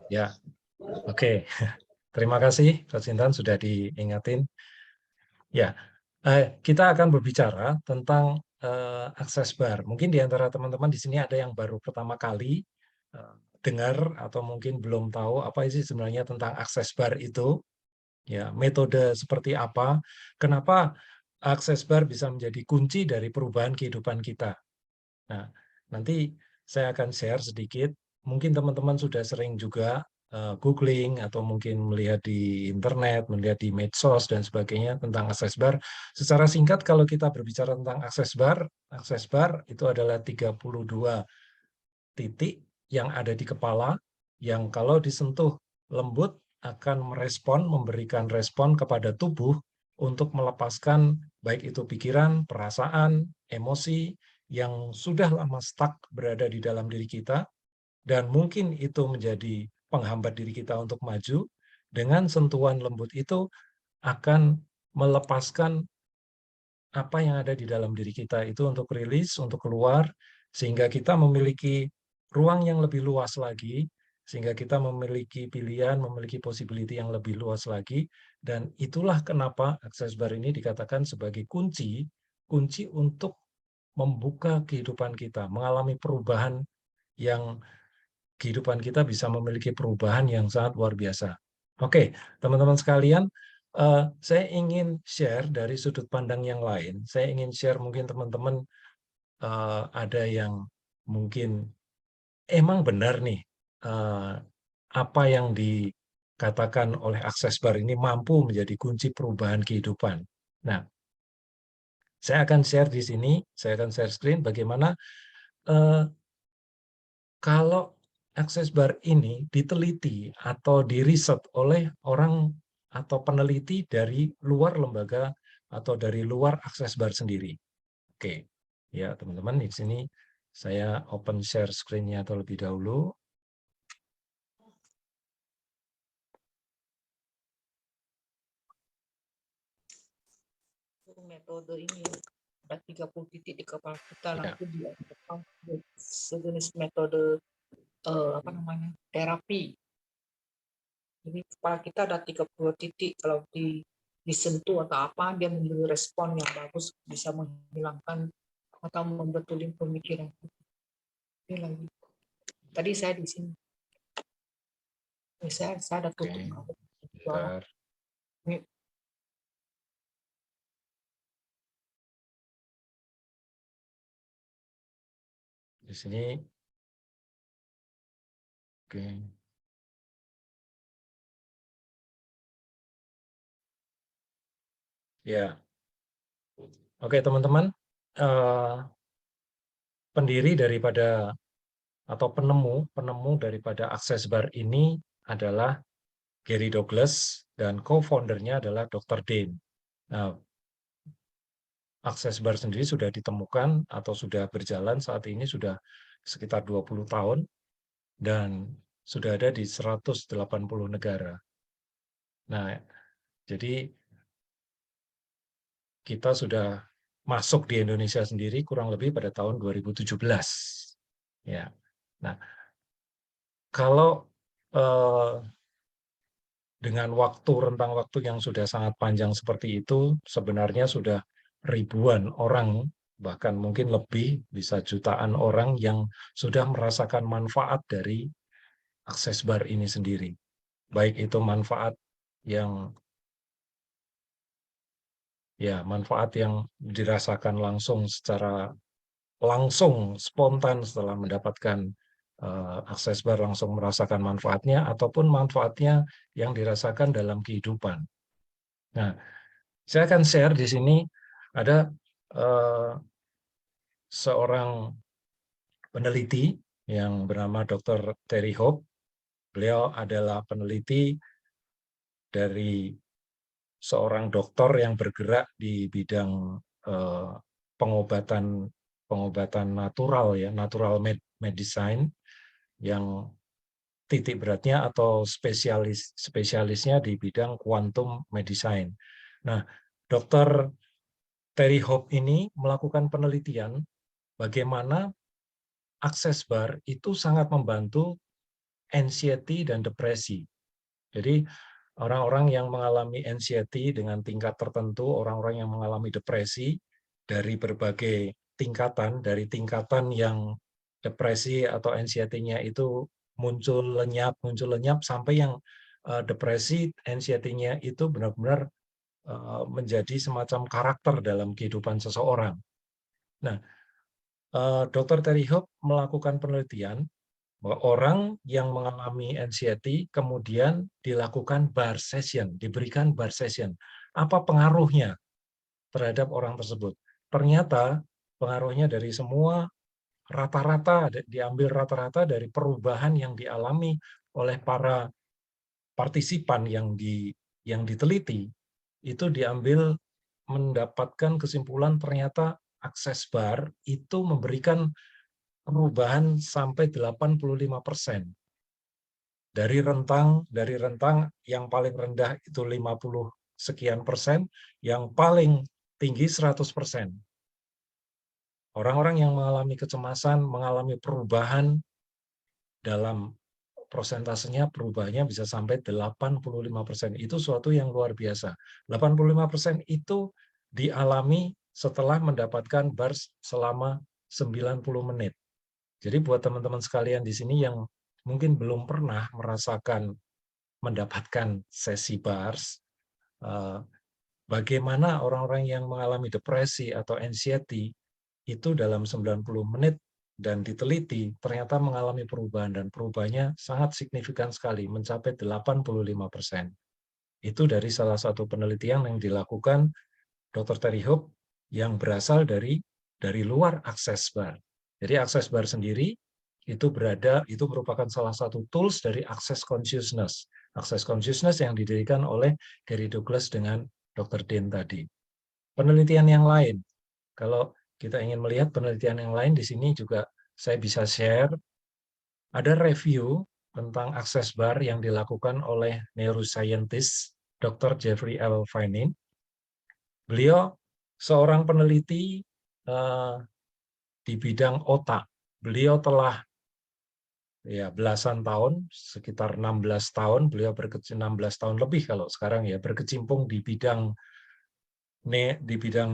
Ya, oke. Terima kasih, Coach Intan, sudah diingatin. Ya, kita akan berbicara tentang akses bar. Mungkin di antara teman-teman di sini ada yang baru pertama kali dengar atau mungkin belum tahu apa sih sebenarnya tentang akses bar itu. Ya, metode seperti apa? Kenapa akses bar bisa menjadi kunci dari perubahan kehidupan kita? Nah, nanti saya akan share sedikit. Mungkin teman-teman sudah sering juga googling atau mungkin melihat di internet, melihat di medsos dan sebagainya tentang akses bar. Secara singkat kalau kita berbicara tentang akses bar itu adalah 32 titik yang ada di kepala yang kalau disentuh lembut akan merespon, memberikan respon kepada tubuh untuk melepaskan baik itu pikiran, perasaan, emosi yang sudah lama stuck berada di dalam diri kita, dan mungkin itu menjadi penghambat diri kita untuk maju. Dengan sentuhan lembut itu akan melepaskan apa yang ada di dalam diri kita itu untuk rilis, untuk keluar, sehingga kita memiliki ruang yang lebih luas lagi, sehingga kita memiliki pilihan, memiliki possibility yang lebih luas lagi, dan itulah kenapa akses bar ini dikatakan sebagai kunci untuk membuka kehidupan kita, mengalami perubahan yang kehidupan kita bisa memiliki perubahan yang sangat luar biasa. Oke, teman-teman sekalian, saya ingin share dari sudut pandang yang lain. Saya ingin share mungkin teman-teman ada yang mungkin emang benar nih apa yang dikatakan oleh akses bar ini mampu menjadi kunci perubahan kehidupan. Nah, saya akan share di sini, saya akan share screen bagaimana kalau akses bar ini diteliti atau diriset oleh orang atau peneliti dari luar lembaga atau dari luar akses bar sendiri. Oke, ya teman-teman di sini saya open share screen-nya terlebih dahulu. Metode ini ada 30 titik di kepala kita, Ya. nanti dia sejenis metode terapi. Jadi kepala kita ada 32 titik, kalau disentuh atau apa dia memberi respon yang bagus, bisa menghilangkan atau membetulin pemikiran. Ini lagi. Tadi saya di sini. Saya ada tutup. Bentar. Di sini. Oke. Ya. Oke, teman-teman. Pendiri daripada atau penemu daripada akses bar ini adalah Gary Douglas dan co-foundernya adalah Dr. Dane. Nah, akses bar sendiri sudah ditemukan atau sudah berjalan saat ini sudah sekitar 20 tahun dan sudah ada di 180 negara. Nah, jadi kita sudah masuk di Indonesia sendiri kurang lebih pada tahun 2017. Ya. Nah, kalau dengan rentang waktu yang sudah sangat panjang seperti itu, sebenarnya sudah ribuan orang, bahkan mungkin lebih, bisa jutaan orang yang sudah merasakan manfaat dari akses bar ini sendiri. Baik itu manfaat yang dirasakan langsung spontan setelah mendapatkan akses bar, langsung merasakan manfaatnya, ataupun manfaatnya yang dirasakan dalam kehidupan. Nah, saya akan share di sini ada seorang peneliti yang bernama Dr. Terry Hope. Beliau adalah peneliti dari seorang dokter yang bergerak di bidang pengobatan natural, ya, natural medicine, yang titik beratnya atau spesialisnya di bidang quantum medicine. Nah, Dr. Terry Hope ini melakukan penelitian bagaimana access bar itu sangat membantu anxiety dan depresi. Jadi orang-orang yang mengalami anxiety dengan tingkat tertentu, orang-orang yang mengalami depresi dari berbagai tingkatan, dari tingkatan yang depresi atau anxiety-nya itu muncul lenyap, sampai yang depresi, anxiety-nya itu benar-benar menjadi semacam karakter dalam kehidupan seseorang. Nah, Dr. Terry Hope melakukan penelitian bahwa orang yang mengalami anxiety kemudian dilakukan bar session, diberikan bar session. Apa pengaruhnya terhadap orang tersebut? Ternyata pengaruhnya dari semua rata-rata, diambil rata-rata dari perubahan yang dialami oleh para partisipan yang diteliti, itu diambil mendapatkan kesimpulan ternyata akses bar itu memberikan perubahan sampai 85%. Dari rentang yang paling rendah itu 50 sekian persen, yang paling tinggi 100%. Orang-orang yang mengalami kecemasan, mengalami perubahan dalam prosentasenya, perubahannya bisa sampai 85%. Itu suatu yang luar biasa. 85% itu dialami setelah mendapatkan bars selama 90 menit. Jadi buat teman-teman sekalian di sini yang mungkin belum pernah merasakan mendapatkan sesi bars, bagaimana orang-orang yang mengalami depresi atau anxiety itu dalam 90 menit dan diteliti ternyata mengalami perubahan, dan perubahannya sangat signifikan sekali, mencapai 85%. Itu dari salah satu penelitian yang dilakukan Dr. Terry Hope yang berasal dari luar Access Bar. Jadi Access Bar sendiri itu merupakan salah satu tools dari Access Consciousness. Access Consciousness yang didirikan oleh Gary Douglas dengan Dr. Dean tadi. Penelitian yang lain, kalau kita ingin melihat penelitian yang lain di sini juga saya bisa share. Ada review tentang Access Bar yang dilakukan oleh neuroscientist Dr. Jeffrey L. Vining. Beliau seorang peneliti di bidang otak. Beliau telah belasan tahun, sekitar 16 tahun, beliau 16 tahun lebih kalau sekarang ya, berkecimpung di bidang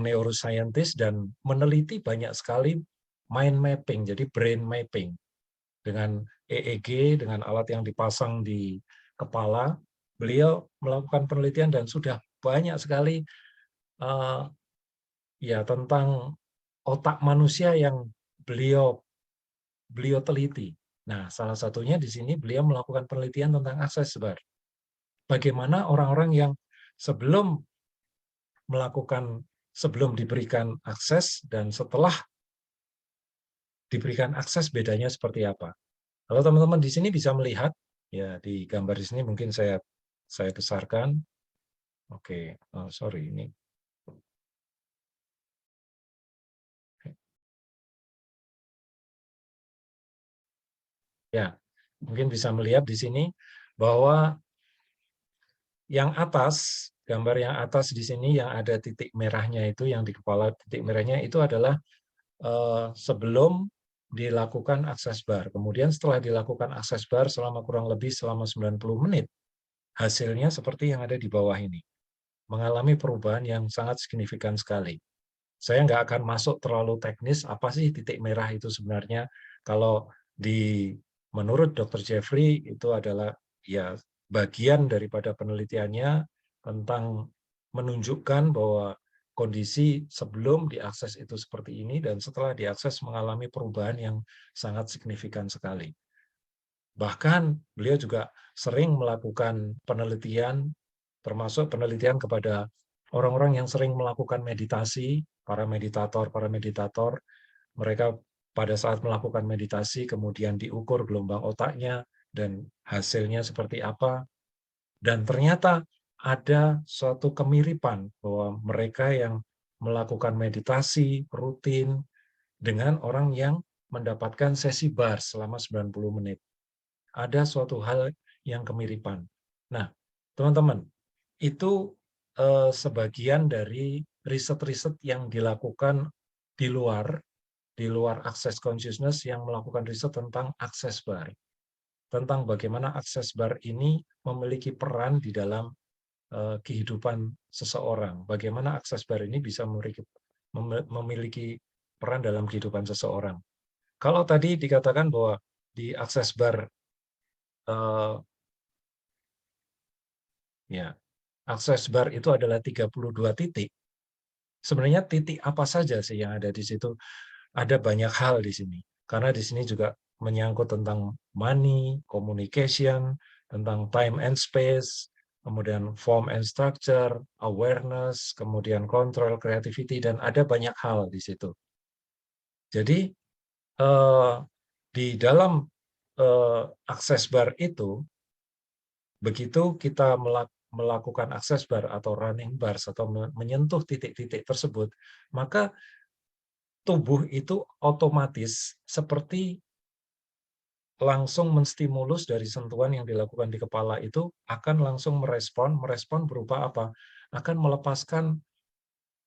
neuroscientist dan meneliti banyak sekali mind mapping, jadi brain mapping dengan EEG, dengan alat yang dipasang di kepala. Beliau melakukan penelitian dan sudah banyak sekali tentang otak manusia yang beliau teliti. Nah, salah satunya di sini beliau melakukan penelitian tentang access bar. Bagaimana orang-orang yang sebelum diberikan akses dan setelah diberikan akses, bedanya seperti apa. Kalau teman-teman di sini bisa melihat, ya di gambar di sini mungkin saya besarkan. Oke, sorry ini. Ya, mungkin bisa melihat di sini bahwa yang atas, gambar yang atas di sini yang ada titik merahnya itu, yang di kepala titik merahnya itu adalah sebelum dilakukan akses bar. Kemudian setelah dilakukan akses bar selama kurang lebih selama 90 menit, hasilnya seperti yang ada di bawah ini. Mengalami perubahan yang sangat signifikan sekali. Saya nggak akan masuk terlalu teknis, apa sih titik merah itu sebenarnya. Kalau menurut Dr. Jeffrey itu adalah ya bagian daripada penelitiannya tentang menunjukkan bahwa kondisi sebelum diakses itu seperti ini dan setelah diakses mengalami perubahan yang sangat signifikan sekali. Bahkan beliau juga sering melakukan penelitian, termasuk penelitian kepada orang-orang yang sering melakukan meditasi, para meditator, mereka pada saat melakukan meditasi kemudian diukur gelombang otaknya dan hasilnya seperti apa. Dan ternyata ada suatu kemiripan bahwa mereka yang melakukan meditasi rutin dengan orang yang mendapatkan sesi bar selama 90 menit. Ada suatu hal yang kemiripan. Nah, teman-teman, itu sebagian dari riset-riset yang dilakukan di luar di luar Access Consciousness yang melakukan riset tentang access bar. Tentang bagaimana access bar ini memiliki peran di dalam kehidupan seseorang. Bagaimana access bar ini bisa memiliki peran dalam kehidupan seseorang. Kalau tadi dikatakan bahwa di access bar ya, access bar itu adalah 32 titik. Sebenarnya titik apa saja sih yang ada di situ? Ada banyak hal di sini. Karena di sini juga menyangkut tentang money, communication, tentang time and space, kemudian form and structure, awareness, kemudian control, creativity, dan ada banyak hal di situ. Jadi di dalam access bar itu, begitu kita melakukan access bar atau running bars atau menyentuh titik-titik tersebut, maka tubuh itu otomatis seperti langsung menstimulus dari sentuhan yang dilakukan di kepala itu akan langsung merespon berupa apa? Akan melepaskan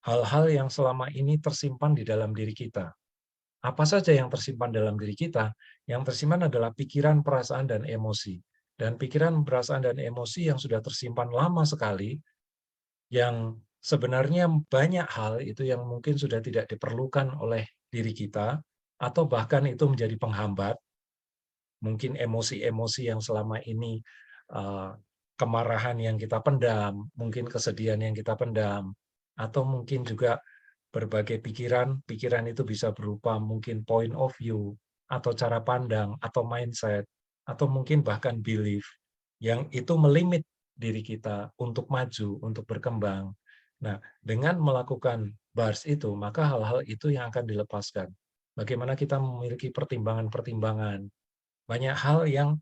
hal-hal yang selama ini tersimpan di dalam diri kita. Apa saja yang tersimpan dalam diri kita? Yang tersimpan adalah pikiran, perasaan, dan emosi. Dan pikiran, perasaan, dan emosi yang sudah tersimpan lama sekali, yang sebenarnya banyak hal itu yang mungkin sudah tidak diperlukan oleh diri kita, atau bahkan itu menjadi penghambat, mungkin emosi-emosi yang selama ini kemarahan yang kita pendam, mungkin kesedihan yang kita pendam, atau mungkin juga berbagai pikiran itu bisa berupa mungkin point of view, atau cara pandang, atau mindset, atau mungkin bahkan belief, yang itu melimit diri kita untuk maju, untuk berkembang. Nah, dengan melakukan bars itu, maka hal-hal itu yang akan dilepaskan. Bagaimana kita memiliki pertimbangan-pertimbangan, banyak hal yang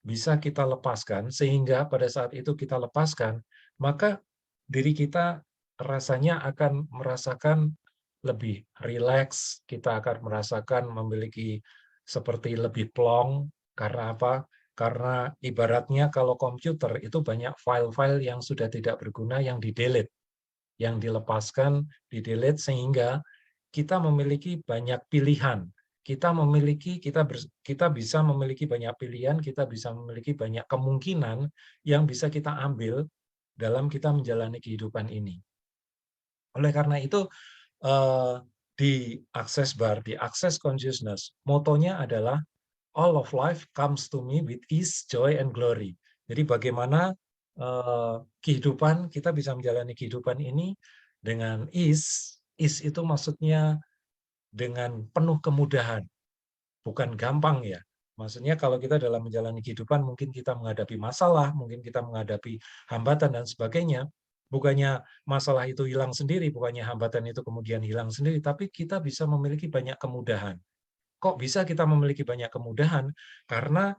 bisa kita lepaskan, sehingga pada saat itu kita lepaskan, maka diri kita rasanya akan merasakan lebih rileks, kita akan merasakan memiliki seperti lebih plong. Karena apa? Karena ibaratnya kalau komputer itu banyak file-file yang sudah tidak berguna yang di-delete, yang dilepaskan, di-delete, sehingga kita memiliki banyak pilihan. Kita bisa memiliki banyak pilihan, kita bisa memiliki banyak kemungkinan yang bisa kita ambil dalam kita menjalani kehidupan ini. Oleh karena itu, di Access Bar, di Access Consciousness, motonya adalah all of life comes to me with ease, joy, and glory. Jadi bagaimana kehidupan, kita bisa menjalani kehidupan ini dengan ease. Ease itu maksudnya dengan penuh kemudahan, bukan gampang ya. Maksudnya kalau kita dalam menjalani kehidupan, mungkin kita menghadapi masalah, mungkin kita menghadapi hambatan dan sebagainya, bukannya masalah itu hilang sendiri, bukannya hambatan itu kemudian hilang sendiri, tapi kita bisa memiliki banyak kemudahan. Kok bisa kita memiliki banyak kemudahan? Karena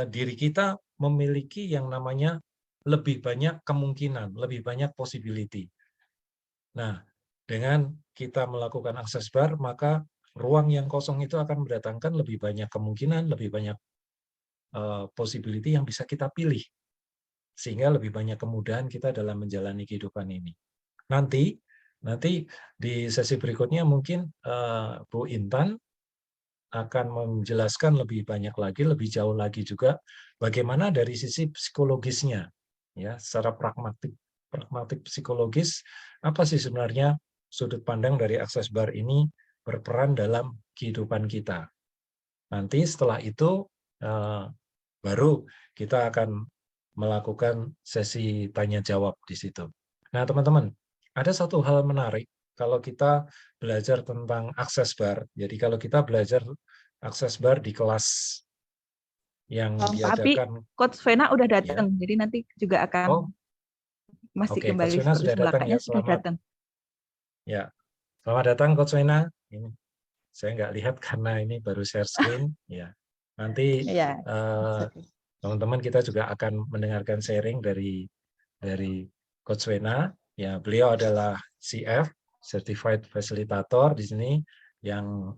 diri kita memiliki yang namanya lebih banyak kemungkinan, lebih banyak possibility. Nah, dengan kita melakukan akses bar, maka ruang yang kosong itu akan mendatangkan lebih banyak kemungkinan, lebih banyak possibility yang bisa kita pilih. Sehingga lebih banyak kemudahan kita dalam menjalani kehidupan ini. Nanti di sesi berikutnya mungkin Bu Intan akan menjelaskan lebih banyak lagi, lebih jauh lagi juga bagaimana dari sisi psikologisnya, ya, secara pragmatik psikologis, apa sih sebenarnya sudut pandang dari akses bar ini berperan dalam kehidupan kita. Nanti setelah itu baru kita akan melakukan sesi tanya jawab di situ. Nah, teman-teman, ada satu hal menarik kalau kita belajar tentang akses bar. Jadi kalau kita belajar akses bar di kelas yang Pak Abi, diadakan, Coach Vena udah ya. datang, jadi nanti juga akan Oh, masih oke, Coach kembali Wena seperti sudah semula. datang ya. Kayaknya sudah Selamat. datang. Ya, selamat datang Coach Wena. Ini saya nggak lihat karena ini baru share screen. Ya, nanti Iya. teman-teman kita juga akan mendengarkan sharing dari Coach Wena. Ya, beliau adalah CF, Certified Facilitator di sini, yang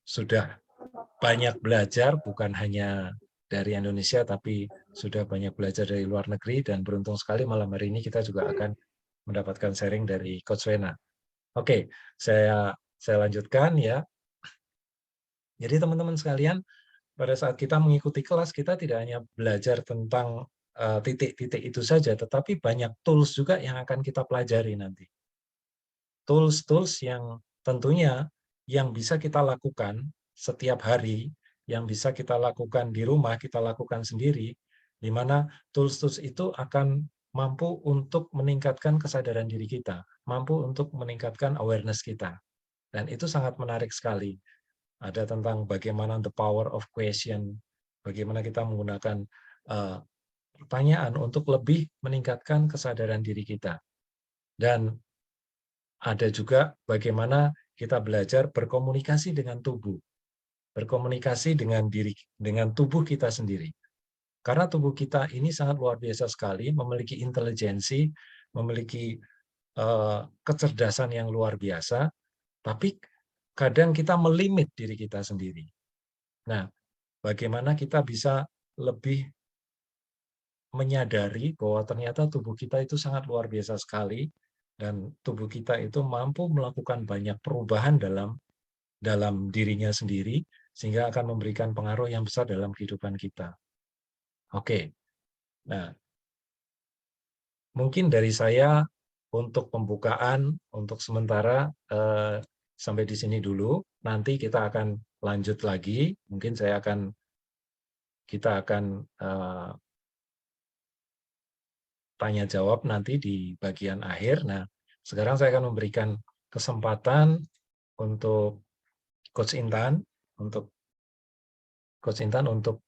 sudah banyak belajar, bukan hanya dari Indonesia, tapi sudah banyak belajar dari luar negeri, dan beruntung sekali malam hari ini kita juga akan mendapatkan sharing dari Coach Wena. Oke, saya saya lanjutkan ya. Jadi teman-teman sekalian, pada saat kita mengikuti kelas, kita tidak hanya belajar tentang titik-titik itu saja, tetapi banyak tools juga yang akan kita pelajari nanti. Tools-tools yang tentunya yang bisa kita lakukan setiap hari, yang bisa kita lakukan di rumah, kita lakukan sendiri, di mana tools-tools itu akan mampu untuk meningkatkan kesadaran diri kita, mampu untuk meningkatkan awareness kita. Dan itu sangat menarik sekali. Ada tentang bagaimana the power of question, bagaimana kita menggunakan pertanyaan untuk lebih meningkatkan kesadaran diri kita. Dan ada juga bagaimana kita belajar berkomunikasi dengan tubuh, berkomunikasi dengan tubuh kita sendiri. Karena tubuh kita ini sangat luar biasa sekali, memiliki intelijensi, memiliki kecerdasan yang luar biasa, tapi kadang kita melimit diri kita sendiri. Nah, bagaimana kita bisa lebih menyadari bahwa ternyata tubuh kita itu sangat luar biasa sekali, dan tubuh kita itu mampu melakukan banyak perubahan dalam dirinya sendiri, sehingga akan memberikan pengaruh yang besar dalam kehidupan kita. Oke, nah mungkin dari saya untuk pembukaan, untuk sementara sampai di sini dulu. Nanti kita akan lanjut lagi. Mungkin kita akan tanya jawab nanti di bagian akhir. Nah, sekarang saya akan memberikan kesempatan untuk Coach Intan untuk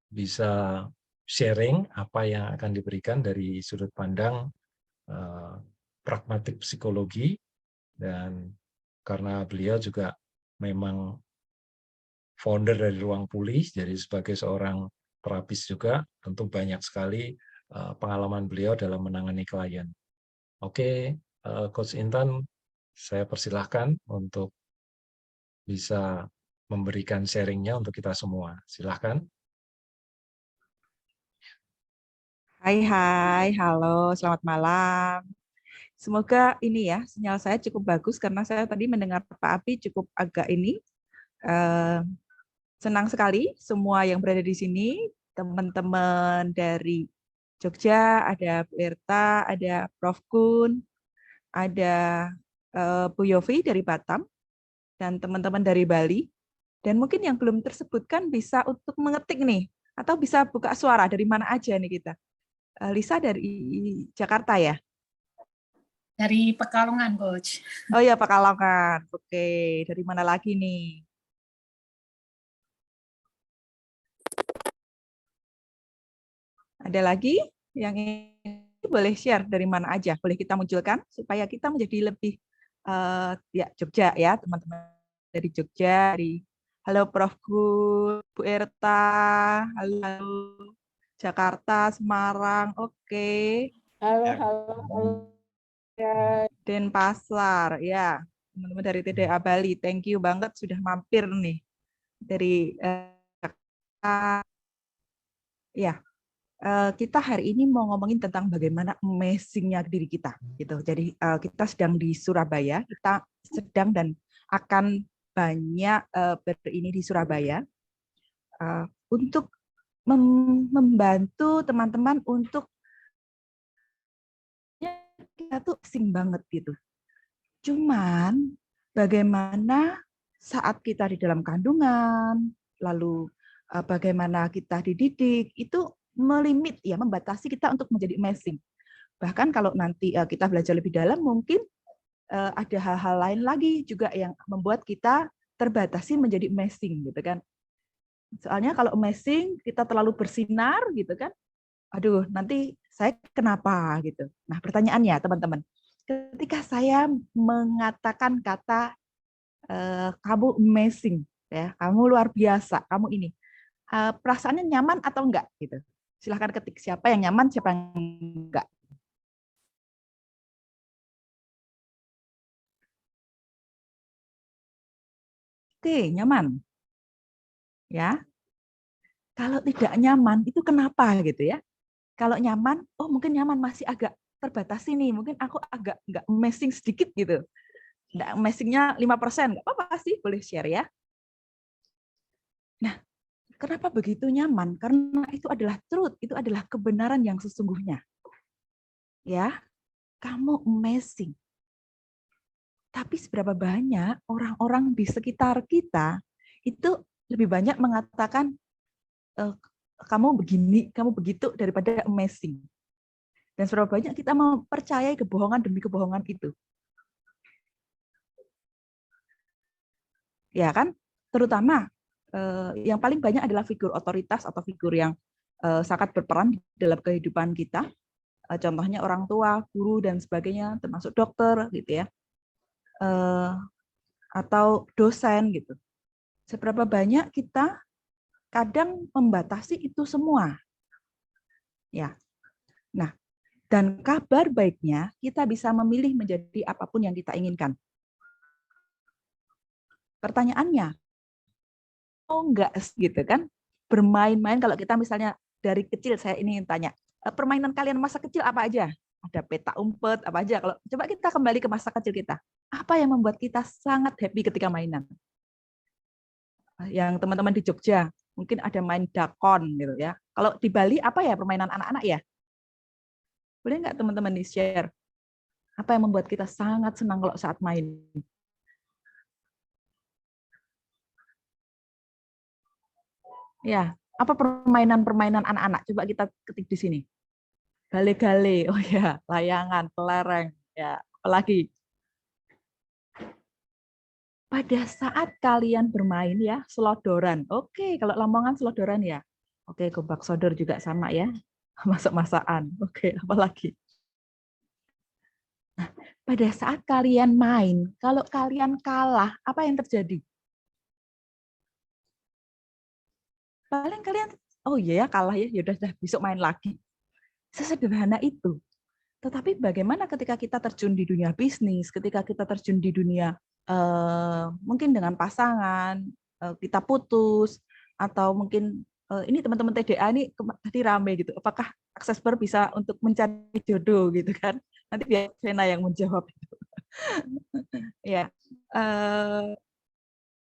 bisa sharing apa yang akan diberikan dari sudut pandang pragmatik psikologi, dan karena beliau juga memang founder dari Ruang Pulih, jadi sebagai seorang terapis juga tentu banyak sekali pengalaman beliau dalam menangani klien. Oke, Coach Intan, saya persilahkan untuk bisa memberikan sharingnya untuk kita semua. Silahkan. Hai, halo, selamat malam. Semoga ini ya, sinyal saya cukup bagus karena saya tadi mendengar Pak Abi cukup agak ini. Senang sekali semua yang berada di sini, teman-teman dari Jogja, ada Bu Erta, ada Prof. Kun, ada Bu Yofi dari Batam, dan teman-teman dari Bali. Dan mungkin yang belum tersebutkan bisa untuk mengetik nih, atau bisa buka suara dari mana aja nih kita. Lisa dari Jakarta ya? Dari Pekalongan, Coach. Oh ya, Pekalongan. Oke, dari mana lagi nih? Ada lagi yang boleh share dari mana aja? Boleh kita munculkan supaya kita menjadi lebih ya Jogja ya, teman-teman dari Jogja, dari halo Prof. Gu, Bu Erta, halo Jakarta, Semarang, oke. Halo. Denpasar, ya, teman-teman dari TDA Bali, thank you banget sudah mampir nih dari Jakarta. Ya, kita hari ini mau ngomongin tentang bagaimana amazing-nya diri kita, gitu. Jadi kita sedang di Surabaya, kita sedang dan akan banyak berini di Surabaya untuk membantu teman-teman untuk kita tuh asing banget gitu. Cuman bagaimana saat kita di dalam kandungan, lalu bagaimana kita dididik, itu melimit ya, membatasi kita untuk menjadi amazing. Bahkan kalau nanti kita belajar lebih dalam, mungkin ada hal-hal lain lagi juga yang membuat kita terbatasi menjadi amazing gitu kan. Soalnya kalau amazing kita terlalu bersinar gitu kan, aduh nanti saya kenapa gitu. Nah pertanyaannya teman-teman, ketika saya mengatakan kata kamu amazing, ya, kamu luar biasa, kamu ini, perasaannya nyaman atau enggak gitu. Silahkan ketik siapa yang nyaman, siapa yang enggak. Oke, nyaman. Ya. Kalau tidak nyaman itu kenapa gitu ya? Kalau nyaman, oh mungkin nyaman masih agak terbatasi nih, mungkin aku agak enggak amazing sedikit gitu. Nggak amazing-nya 5%, nggak apa-apa sih, boleh share ya. Nah, kenapa begitu nyaman? Karena itu adalah truth, itu adalah kebenaran yang sesungguhnya. Ya, kamu amazing. Tapi seberapa banyak orang-orang di sekitar kita itu lebih banyak mengatakan kamu begini, kamu begitu daripada amazing. Dan seberapa banyak kita mau percaya kebohongan demi kebohongan itu. Ya kan? Terutama yang paling banyak adalah figur otoritas atau figur yang sangat berperan dalam kehidupan kita. Contohnya orang tua, guru dan sebagainya, termasuk dokter gitu ya. Atau dosen gitu. Seberapa banyak kita kadang membatasi itu semua. Ya. Nah, dan kabar baiknya kita bisa memilih menjadi apapun yang kita inginkan. Pertanyaannya, oh enggak gitu kan? Bermain-main kalau kita misalnya dari kecil, saya ini tanya, permainan kalian masa kecil apa aja? Ada peta umpet, apa aja? Kalau coba kita kembali ke masa kecil kita. Apa yang membuat kita sangat happy ketika mainan? Yang teman-teman di Jogja, mungkin ada main dakon gitu ya. Kalau di Bali apa ya permainan anak-anak ya? Boleh nggak teman-teman di-share? Apa yang membuat kita sangat senang kalau saat main? Ya, apa permainan-permainan anak-anak? Coba kita ketik di sini. Gale-gale, oh ya, layangan, kelereng, ya, apalagi. Pada saat kalian bermain ya, selodoran. Oke, kalau Lamongan selodoran ya. Oke, gobak sodor juga sama ya. Masak-masakan. Oke, apalagi. Nah, pada saat kalian main, kalau kalian kalah, apa yang terjadi? Paling kalian, oh iya ya kalah ya, yaudah besok main lagi. Sesederhana itu. Tetapi bagaimana ketika kita terjun di dunia bisnis, ketika kita terjun di dunia mungkin dengan pasangan, kita putus, atau mungkin ini teman-teman TDA ini tadi rame gitu, apakah akses bar bisa untuk mencari jodoh gitu kan? Nanti biar Vena yang menjawab itu. Ya,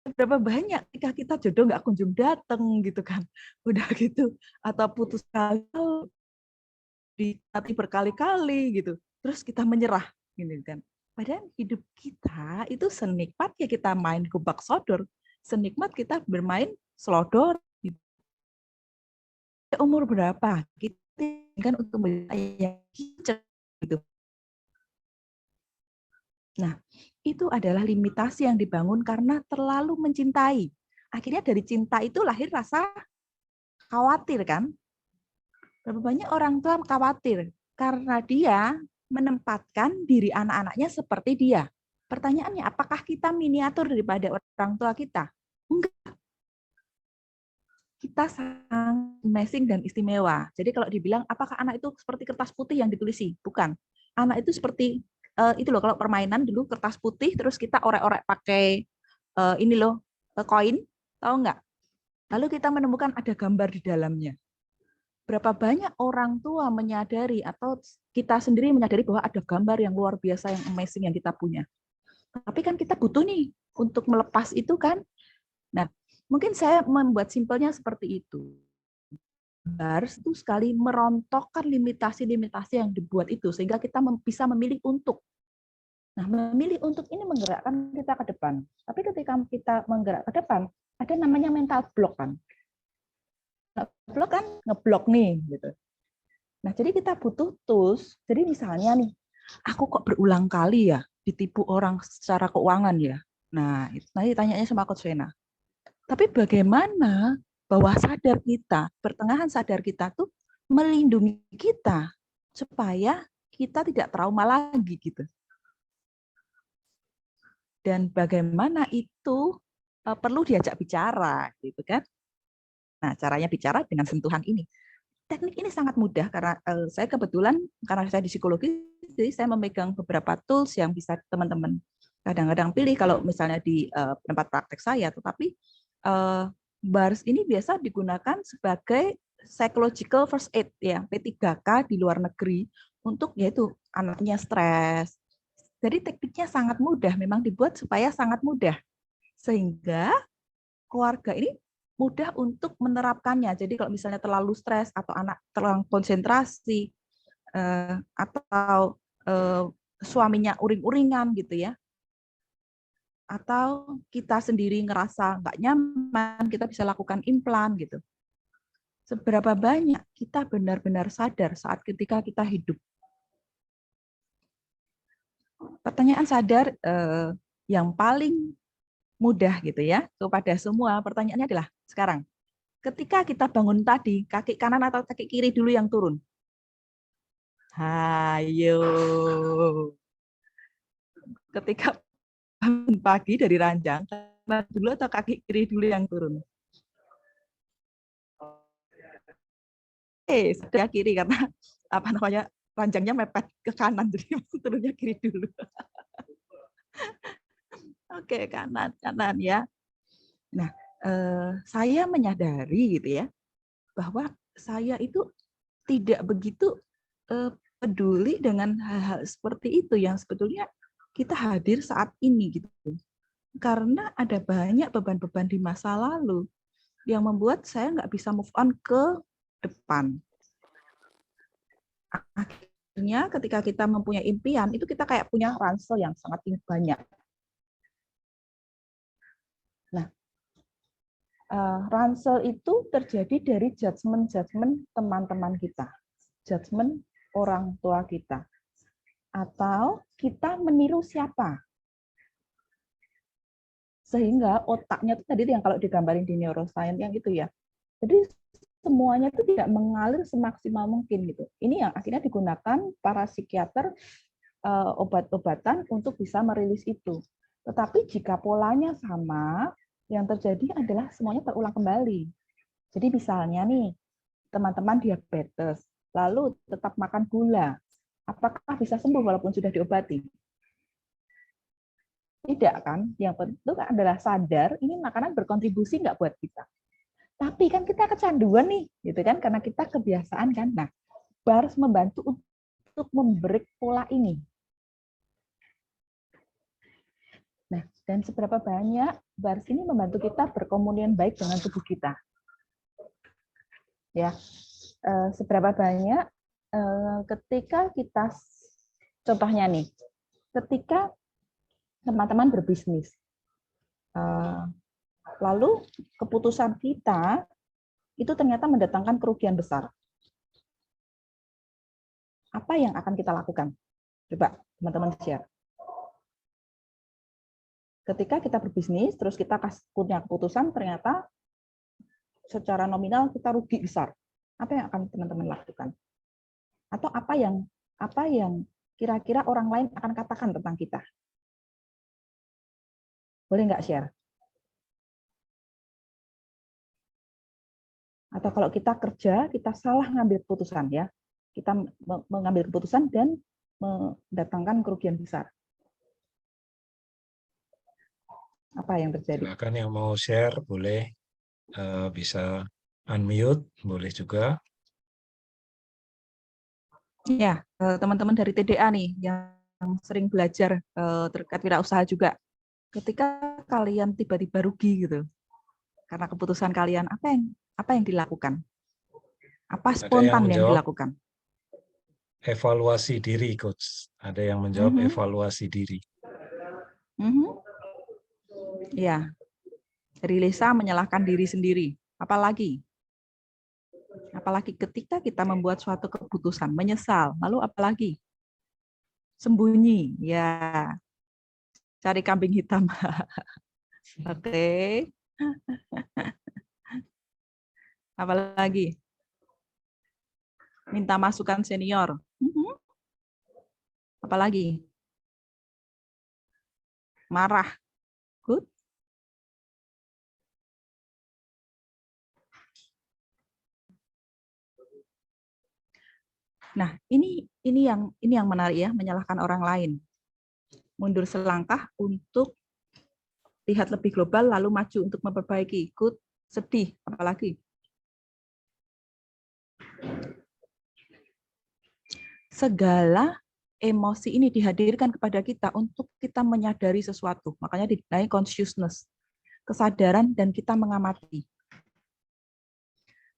berapa banyak ketika kita jodoh nggak kunjung datang gitu kan, udah gitu, atau putus kali hati berkali-kali gitu, terus kita menyerah gitu kan. Padahal hidup kita itu senikmat ya kita main gobak sodor, senikmat kita bermain selodor. Gitu. Umur berapa kita kan untuk yang gitu. Nah, itu adalah limitasi yang dibangun karena terlalu mencintai. Akhirnya dari cinta itu lahir rasa khawatir kan? Berapa banyak orang tua khawatir karena dia menempatkan diri anak-anaknya seperti dia. Pertanyaannya, apakah kita miniatur daripada orang tua kita? Enggak. Kita sangat amazing dan istimewa. Jadi kalau dibilang, apakah anak itu seperti kertas putih yang ditulisi? Bukan. Anak itu seperti, itu loh, kalau permainan dulu kertas putih, terus kita orek-orek pakai ini loh, koin, tahu nggak? Lalu kita menemukan ada gambar di dalamnya. Berapa banyak orang tua menyadari atau kita sendiri menyadari bahwa ada gambar yang luar biasa, yang amazing yang kita punya. Tapi kan kita butuh nih untuk melepas itu kan. Nah, mungkin saya membuat simpelnya seperti itu. Harus itu sekali merontokkan limitasi-limitasi yang dibuat itu sehingga kita bisa memilih untuk. Nah, memilih untuk ini menggerakkan kita ke depan. Tapi ketika kita menggerak ke depan, ada namanya mental block kan. Ngeblok kan ngeblok nih gitu. Nah, jadi kita butuh tools. Jadi misalnya nih, aku kok berulang kali ya ditipu orang secara keuangan ya. Nah, itu nanti tanyanya sama Coach Vena. Tapi bagaimana bawah sadar kita, pertengahan sadar kita tuh melindungi kita supaya kita tidak trauma lagi gitu. Dan bagaimana itu perlu diajak bicara gitu kan. Nah, caranya bicara dengan sentuhan ini. Teknik ini sangat mudah karena saya kebetulan, karena saya di psikologi, jadi saya memegang beberapa tools yang bisa teman-teman kadang-kadang pilih kalau misalnya di tempat praktek saya. Tetapi BARS ini biasa digunakan sebagai psychological first aid ya, P3K di luar negeri untuk yaitu anaknya stres, Jadi tekniknya sangat mudah, memang dibuat supaya sangat mudah. Sehingga keluarga ini mudah untuk menerapkannya. Jadi kalau misalnya terlalu stres atau anak terlalu konsentrasi atau suaminya uring-uringan gitu ya, atau kita sendiri ngerasa nggak nyaman, kita bisa lakukan implan gitu. Seberapa banyak kita benar-benar sadar saat ketika kita hidup. Pertanyaan sadar yang paling mudah gitu ya kepada semua, pertanyaannya adalah sekarang, ketika kita bangun tadi, kaki kanan atau kaki kiri dulu yang turun? Hayo. Ketika bangun pagi dari ranjang, kanan dulu atau kaki kiri dulu yang turun? Sudah kiri karena apa namanya ranjangnya mepet ke kanan, jadi turunnya kiri dulu. Oke, kanan ya. Nah, saya menyadari gitu ya bahwa saya itu tidak begitu peduli dengan hal-hal seperti itu yang sebetulnya kita hadir saat ini gitu. Karena ada banyak beban-beban di masa lalu yang membuat saya nggak bisa move on ke depan. Akhirnya ketika kita mempunyai impian, itu kita kayak punya ransel yang sangat banyak. Nah, ransel itu terjadi dari judgement teman-teman kita, judgement orang tua kita, atau kita meniru siapa. Sehingga otaknya itu tadi yang kalau digambarin di neuroscience yang itu ya. Jadi semuanya itu tidak mengalir semaksimal mungkin gitu. Ini yang akhirnya digunakan para psikiater obat-obatan untuk bisa merilis itu. Tetapi jika polanya sama, yang terjadi adalah semuanya terulang kembali. Jadi misalnya nih, teman-teman diabetes, lalu tetap makan gula, apakah bisa sembuh walaupun sudah diobati? Tidak kan? Yang penting adalah sadar ini makanan berkontribusi nggak buat kita. Tapi kan kita kecanduan nih, gitu kan? Karena kita kebiasaan kan. Nah, harus membantu untuk membreak pola ini. Nah, dan seberapa banyak bars ini membantu kita berkomunian baik dengan tubuh kita. Ya, seberapa banyak ketika kita, contohnya nih, ketika teman-teman berbisnis, lalu keputusan kita itu ternyata mendatangkan kerugian besar. Apa yang akan kita lakukan? Coba teman-teman share. Ketika kita berbisnis, terus kita punya keputusan, ternyata secara nominal kita rugi besar. Apa yang akan teman-teman lakukan? Atau apa yang kira-kira orang lain akan katakan tentang kita? Boleh nggak share? Atau kalau kita kerja, kita salah ngambil keputusan ya. Kita mengambil keputusan dan mendatangkan kerugian besar. Apa yang terjadi? Silakan yang mau share boleh bisa unmute, boleh juga. Ya, teman-teman dari TDA nih yang sering belajar terkait wirausaha juga. Ketika kalian tiba-tiba rugi gitu, karena keputusan kalian, apa yang dilakukan? Apa spontan yang dilakukan? Evaluasi diri, Coach. Ada yang menjawab evaluasi diri. Ya, Lisa menyalahkan diri sendiri. Apalagi ketika kita membuat suatu keputusan, menyesal. Lalu apalagi? Sembunyi, ya. Cari kambing hitam. Oke. Apalagi? Minta masukan senior. Apalagi? Marah. Good. Nah, ini yang menarik ya, menyalahkan orang lain. Mundur selangkah untuk lihat lebih global, lalu maju untuk memperbaiki. Good, sedih, apalagi? Segala emosi ini dihadirkan kepada kita untuk kita menyadari sesuatu. Makanya dinamai consciousness, kesadaran dan kita mengamati.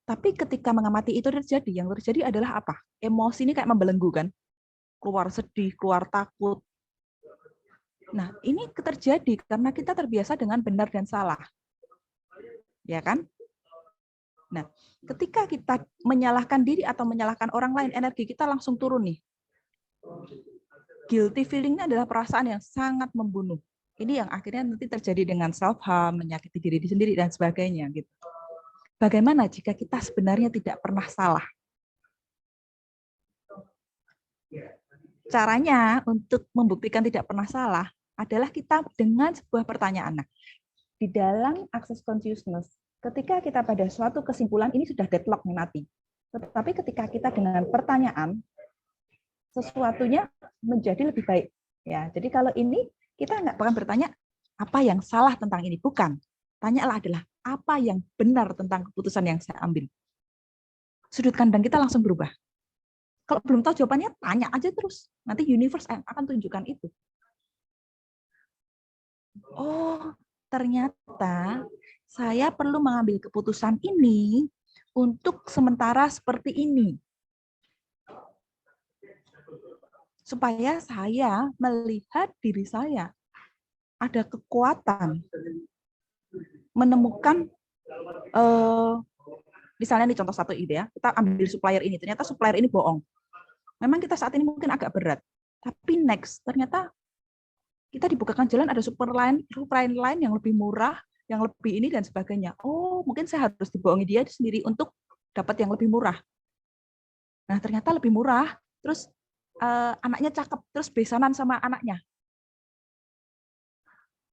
Tapi ketika mengamati itu terjadi, yang terjadi adalah apa? Emosi ini kayak membelenggu kan? Keluar sedih, keluar takut. Nah, ini terjadi karena kita terbiasa dengan benar dan salah. Ya kan? Nah, ketika kita menyalahkan diri atau menyalahkan orang lain, energi kita langsung turun nih. Guilty feeling-nya adalah perasaan yang sangat membunuh. Ini yang akhirnya nanti terjadi dengan self-harm, menyakiti diri sendiri, dan sebagainya. Gitu. Bagaimana jika kita sebenarnya tidak pernah salah? Caranya untuk membuktikan tidak pernah salah adalah kita dengan sebuah pertanyaan. Nah, di dalam access consciousness, ketika kita pada suatu kesimpulan, ini sudah deadlock nih mati. Tetapi ketika kita dengan pertanyaan, sesuatunya menjadi lebih baik. Ya, jadi kalau ini kita nggak akan bertanya apa yang salah tentang ini, bukan. Tanyalah adalah apa yang benar tentang keputusan yang saya ambil. Sudut pandang kita langsung berubah. Kalau belum tahu jawabannya, tanya aja terus. Nanti universe akan tunjukkan itu. Oh, ternyata saya perlu mengambil keputusan ini untuk sementara seperti ini. Supaya saya melihat diri saya ada kekuatan menemukan misalnya ini contoh satu ide ya, kita ambil supplier ini, ternyata supplier ini bohong. Memang kita saat ini mungkin agak berat, tapi next ternyata kita dibukakan jalan ada supplier lain yang lebih murah, yang lebih ini dan sebagainya. Oh, mungkin saya harus dibohongi dia sendiri untuk dapat yang lebih murah. Nah, ternyata lebih murah, terus anaknya cakep, terus besanan sama anaknya.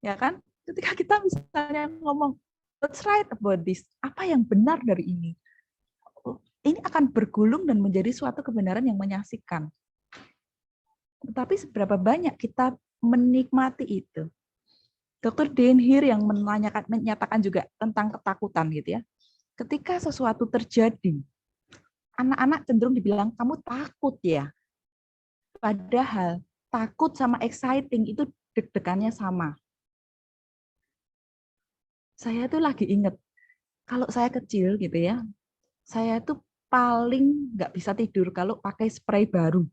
Ya kan? Ketika kita misalnya ngomong, what's right about this? Apa yang benar dari ini? Ini akan bergulung dan menjadi suatu kebenaran yang menyaksikan. Tetapi seberapa banyak kita menikmati itu? Dr. Dan Heer yang menyatakan juga tentang ketakutan gitu ya. Ketika sesuatu terjadi, anak-anak cenderung dibilang kamu takut ya. Padahal takut sama exciting itu deg-degannya sama. Saya tuh lagi inget, kalau saya kecil gitu ya, saya tuh paling nggak bisa tidur kalau pakai spray baru.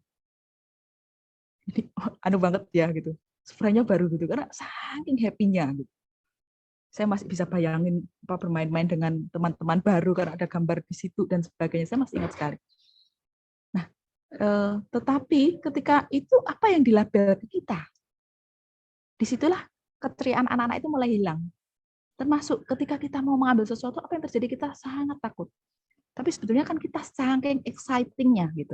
Ini anu banget ya gitu, spraynya baru gitu, karena saking happy-nya gitu. Saya masih bisa bayangin bermain-main dengan teman-teman baru karena ada gambar di situ dan sebagainya, saya masih ingat sekali. Nah, tetapi ketika itu apa yang dilabel ke kita? Disitulah keceriaan anak-anak itu mulai hilang. Termasuk ketika kita mau mengambil sesuatu, apa yang terjadi? Kita sangat takut. Tapi sebetulnya kan kita saking exciting-nya gitu.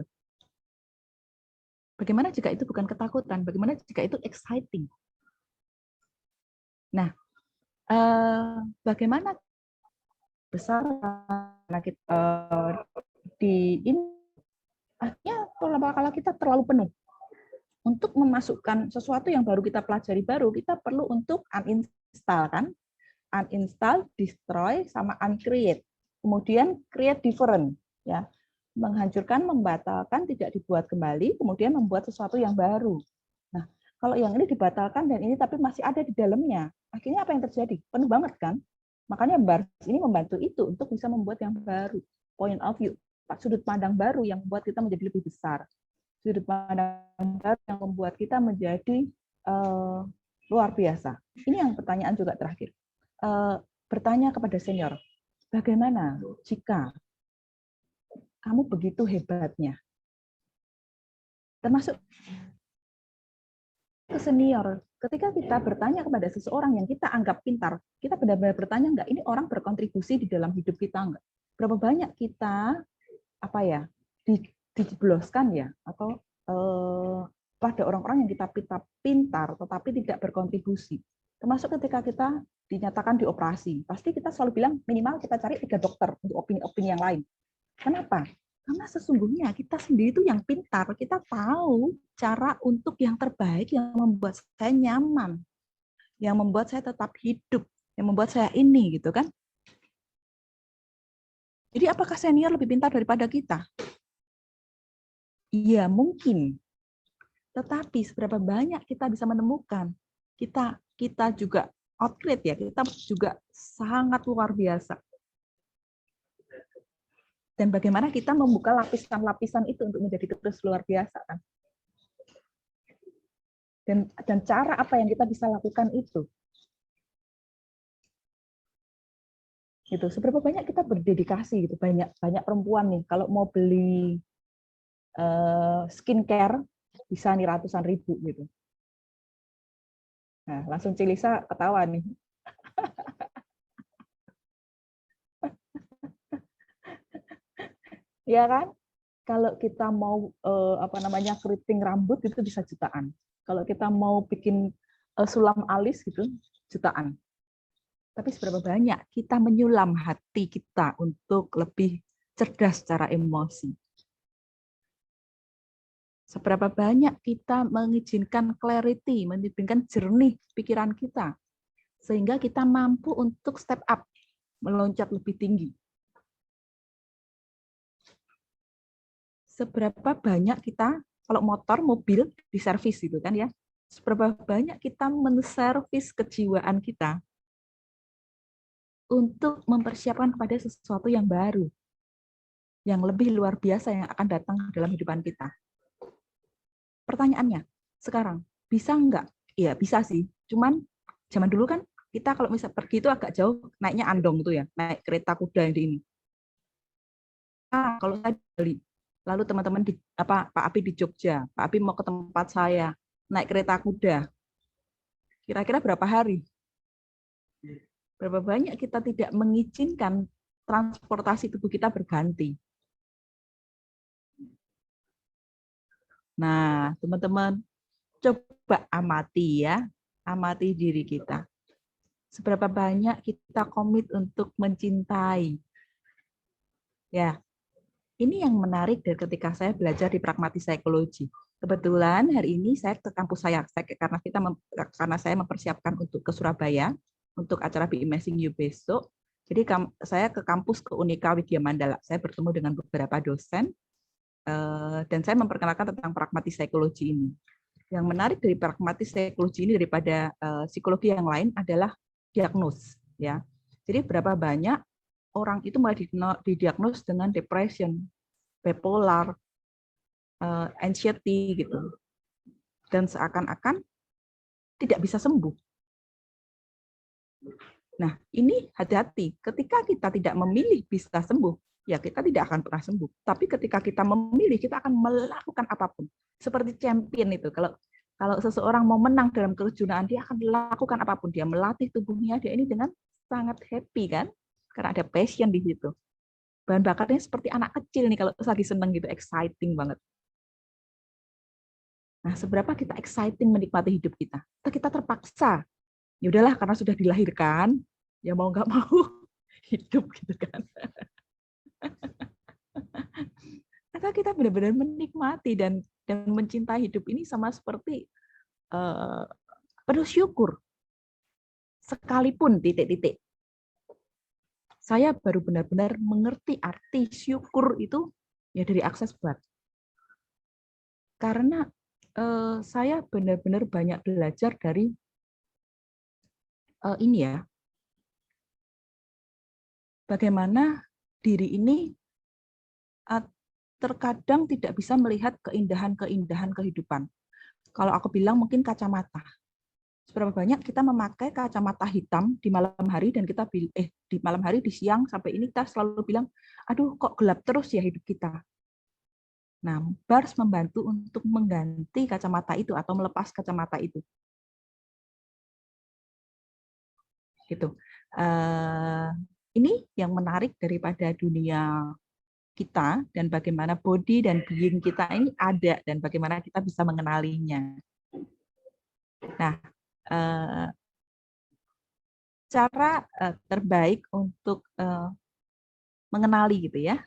Bagaimana jika itu bukan ketakutan? Bagaimana jika itu exciting? Nah, bagaimana besar di ini? Akhirnya kalau kita terlalu penuh. Untuk memasukkan sesuatu yang baru kita pelajari baru, kita perlu untuk uninstall kan? Uninstall, destroy, sama uncreate. Kemudian create different, ya, menghancurkan, membatalkan, tidak dibuat kembali, kemudian membuat sesuatu yang baru. Nah, kalau yang ini dibatalkan dan ini tapi masih ada di dalamnya, akhirnya apa yang terjadi? Penuh banget kan? Makanya Bars ini membantu itu untuk bisa membuat yang baru, point of view, sudut pandang baru yang membuat kita menjadi lebih besar, sudut pandang baru yang membuat kita menjadi luar biasa. Ini yang pertanyaan juga terakhir. Bertanya kepada senior, bagaimana jika kamu begitu hebatnya? Termasuk ke senior, ketika kita bertanya kepada seseorang yang kita anggap pintar, kita benar-benar bertanya enggak, ini orang berkontribusi di dalam hidup kita enggak? Berapa banyak kita dijebloskan ya, atau pada orang-orang yang kita pintar tetapi tidak berkontribusi. Termasuk ketika kita dinyatakan dioperasi, pasti kita selalu bilang minimal kita cari 3 dokter untuk opini-opini yang lain. Kenapa? Karena sesungguhnya kita sendiri itu yang pintar, kita tahu cara untuk yang terbaik yang membuat saya nyaman, yang membuat saya tetap hidup, yang membuat saya ini gitu kan. Jadi apakah senior lebih pintar daripada kita? Iya, mungkin. Tetapi seberapa banyak kita bisa menemukan, kita juga outgrade ya, kita juga sangat luar biasa. Dan bagaimana kita membuka lapisan-lapisan itu untuk menjadi terus luar biasa kan? Dan cara apa yang kita bisa lakukan itu? Gitu. Seberapa banyak kita berdedikasi gitu. Banyak perempuan nih kalau mau beli skincare bisa nih ratusan ribu gitu. Nah, langsung Cilisa ketawa nih. Ya kan? Kalau kita mau keriting rambut itu bisa jutaan. Kalau kita mau bikin sulam alis gitu jutaan. Tapi seberapa banyak kita menyulam hati kita untuk lebih cerdas secara emosi. Seberapa banyak kita mengizinkan clarity, mengizinkan jernih pikiran kita, sehingga kita mampu untuk step up, meloncat lebih tinggi. Seberapa banyak kita, kalau motor, mobil, diservis gitu kan ya, seberapa banyak kita menservis kejiwaan kita untuk mempersiapkan kepada sesuatu yang baru, yang lebih luar biasa yang akan datang dalam kehidupan kita. Pertanyaannya, sekarang, bisa enggak? Iya, bisa sih. Cuman, zaman dulu kan, kita kalau misal pergi itu agak jauh, naiknya andong itu ya, naik kereta kuda yang di ini. Kalau saya di Bali, lalu teman-teman Pak Abi di Jogja, Pak Abi mau ke tempat saya, naik kereta kuda. Kira-kira berapa hari? Berapa banyak kita tidak mengizinkan transportasi tubuh kita berganti. Nah, teman-teman, coba amati ya, amati diri kita. Seberapa banyak kita komit untuk mencintai. Ya, ini yang menarik dari ketika saya belajar di pragmatic psychology. Kebetulan hari ini saya ke kampus saya karena saya mempersiapkan untuk ke Surabaya untuk acara Be Amazing You besok. Jadi saya ke kampus ke Unika Widya Mandala. Saya bertemu dengan beberapa dosen dan saya memperkenalkan tentang pragmatic psychology ini. Yang menarik dari pragmatic psychology ini daripada psikologi yang lain adalah diagnos, ya. Jadi berapa banyak orang itu mulai didiagnos dengan depression, bipolar, anxiety gitu, dan seakan-akan tidak bisa sembuh. Nah, ini hati-hati. Ketika kita tidak memilih bisa sembuh, ya kita tidak akan pernah sembuh. Tapi ketika kita memilih, kita akan melakukan apapun. Seperti champion itu. Kalau seseorang mau menang dalam kejuaraan, dia akan melakukan apapun. Dia melatih tubuhnya, dia ini dengan sangat happy kan, karena ada passion di situ. Bahan bakarnya seperti anak kecil nih, kalau lagi seneng gitu, exciting banget. Nah, seberapa kita exciting menikmati hidup kita? Kita terpaksa. Ya udahlah, karena sudah dilahirkan, ya mau nggak mau hidup gitu kan. Atau kita benar-benar menikmati dan mencintai hidup ini sama seperti bersyukur. Sekalipun titik-titik. Saya baru benar-benar mengerti arti syukur itu ya dari akses bar. Karena saya benar-benar banyak belajar dari ini ya. Bagaimana diri ini terkadang tidak bisa melihat keindahan-keindahan kehidupan. Kalau aku bilang mungkin kacamata. Seberapa banyak kita memakai kacamata hitam di malam hari dan kita di malam hari, di siang sampai ini kita selalu bilang, aduh kok gelap terus ya hidup kita. Nah, bars membantu untuk mengganti kacamata itu atau melepas kacamata itu. Gitu. Ini yang menarik daripada dunia kita dan bagaimana body dan being kita ini ada dan bagaimana kita bisa mengenalinya. Nah, cara terbaik untuk mengenali gitu ya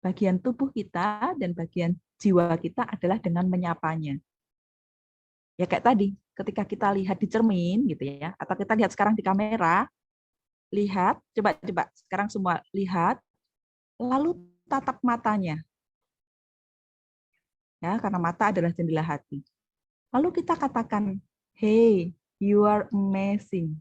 bagian tubuh kita dan bagian jiwa kita adalah dengan menyapanya. Ya kayak tadi, ketika kita lihat di cermin gitu ya, atau kita lihat sekarang di kamera, lihat, coba sekarang semua lihat, lalu tatap matanya. Ya, karena mata adalah jendela hati. Lalu kita katakan, hey, you are amazing.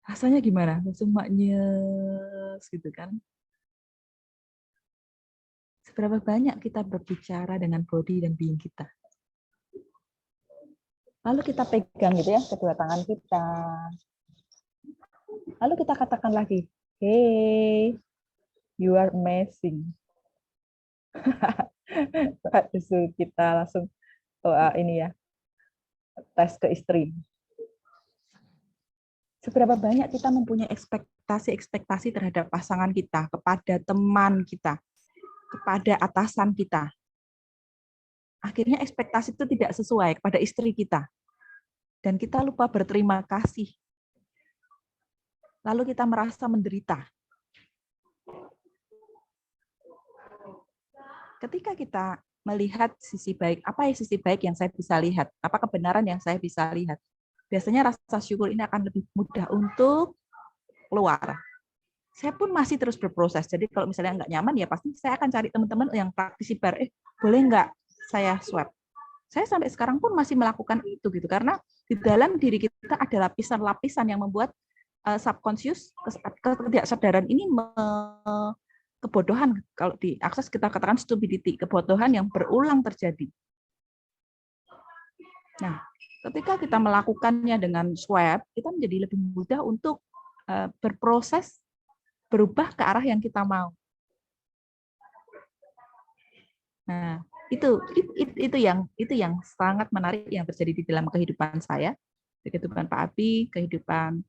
Rasanya gimana? Langsung maknyes gitu kan. Seberapa banyak kita berbicara dengan body dan being kita. Lalu kita pegang gitu ya, kedua tangan kita. Lalu kita katakan lagi, hey, you are amazing. Justru kita langsung ini ya, tes ke istri. Seberapa banyak kita mempunyai ekspektasi terhadap pasangan kita, kepada teman kita, kepada atasan kita. Akhirnya ekspektasi itu tidak sesuai kepada istri kita. Dan kita lupa berterima kasih. Lalu kita merasa menderita. Ketika kita melihat sisi baik, apa ya sisi baik yang saya bisa lihat? Apa kebenaran yang saya bisa lihat? Biasanya rasa syukur ini akan lebih mudah untuk keluar. Saya pun masih terus berproses. Jadi kalau misalnya nggak nyaman, ya pasti saya akan cari teman-teman yang praktisi bar. Boleh nggak saya swab? Saya sampai sekarang pun masih melakukan itu gitu, karena di dalam diri kita ada lapisan-lapisan yang membuat subconscious, ketidaksadaran ini kebodohan. Kalau di akses kita katakan stupidity, kebodohan yang berulang terjadi. Nah, ketika kita melakukannya dengan swab, kita menjadi lebih mudah untuk berproses berubah ke arah yang kita mau. Nah, itu yang sangat menarik yang terjadi di dalam kehidupan saya, kehidupan Pak Abi, kehidupan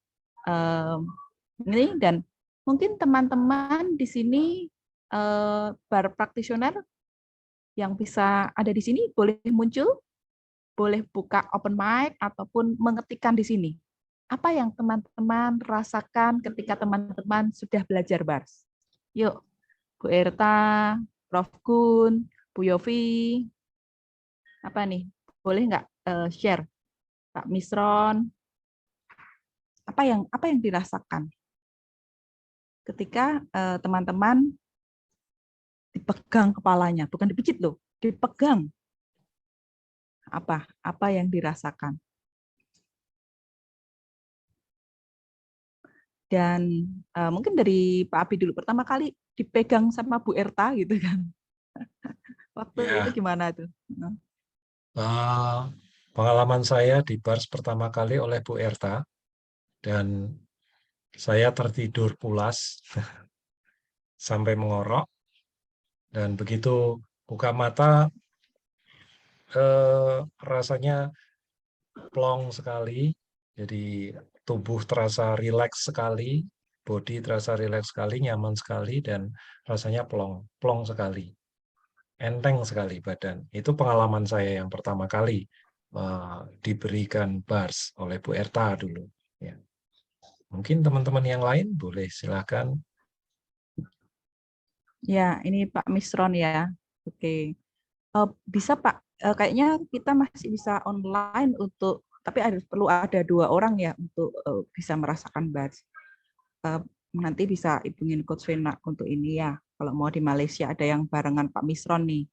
ini, dan mungkin teman-teman di sini bar practitioner yang bisa ada di sini boleh muncul, boleh buka open mic ataupun mengetikkan di sini. Apa yang teman-teman rasakan ketika teman-teman sudah belajar bars? Yuk, Bu Erta, Prof. Kun, Bu Yofi, apa nih? Boleh nggak share, Pak Misron? Apa yang dirasakan ketika teman-teman dipegang kepalanya, bukan dipijit loh, dipegang? Apa yang dirasakan? Dan mungkin dari Pak Abi dulu, pertama kali dipegang sama Bu Erta gitu kan. Waktu itu gimana tuh? Pengalaman saya di bars pertama kali oleh Bu Erta, dan saya tertidur pulas sampai mengorok, dan begitu buka mata rasanya plong sekali, jadi tubuh terasa rileks sekali, body terasa rileks sekali, nyaman sekali, dan rasanya plong sekali, enteng sekali badan. Itu pengalaman saya yang pertama kali diberikan bars oleh Bu Erta dulu. Ya. Mungkin teman-teman yang lain boleh silakan. Ya, ini Pak Misron ya. Oke. Bisa Pak, kayaknya kita masih bisa online tapi perlu ada 2 orang ya untuk bisa merasakan bars. Nanti bisa hubungin Coach Vena untuk ini ya. Kalau mau di Malaysia ada yang barengan Pak Misron nih.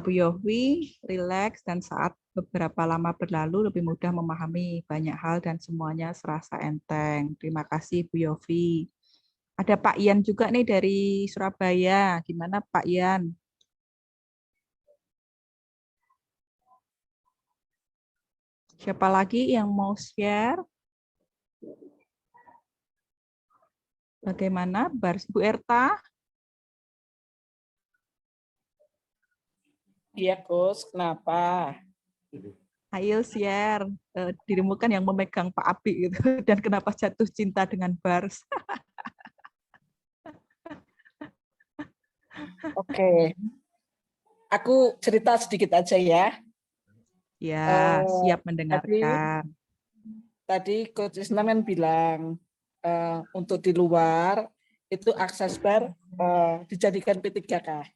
Bu Yofi, relax, dan saat beberapa lama berlalu lebih mudah memahami banyak hal dan semuanya serasa enteng. Terima kasih Bu Yofi. Ada Pak Ian juga nih dari Surabaya. Gimana Pak Ian? Siapa lagi yang mau share? Bagaimana bars Bu Erta? Iya, Coach. Kenapa? Ayo share. Dirimu kan yang memegang Pak Abi gitu. Dan kenapa jatuh cinta dengan bars? Oke. Aku cerita sedikit aja ya. Ya, siap mendengarkan. Tadi Coach Isnan kan bilang untuk di luar itu akses bar dijadikan P3K.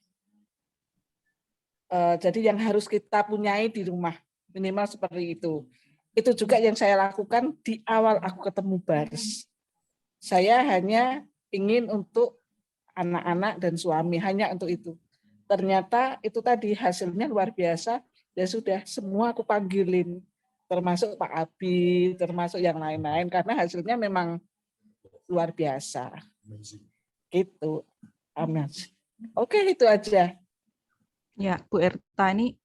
Jadi yang harus kita punyai di rumah minimal seperti itu. Itu juga yang saya lakukan di awal aku ketemu bars. Saya hanya ingin untuk anak-anak dan suami, hanya untuk itu. Ternyata itu tadi hasilnya luar biasa. Ya sudah, semua aku panggilin, termasuk Pak Abi, termasuk yang lain-lain, karena hasilnya memang luar biasa. Gitu. Amin. Oke, itu aja. Ya, Bu Erta ini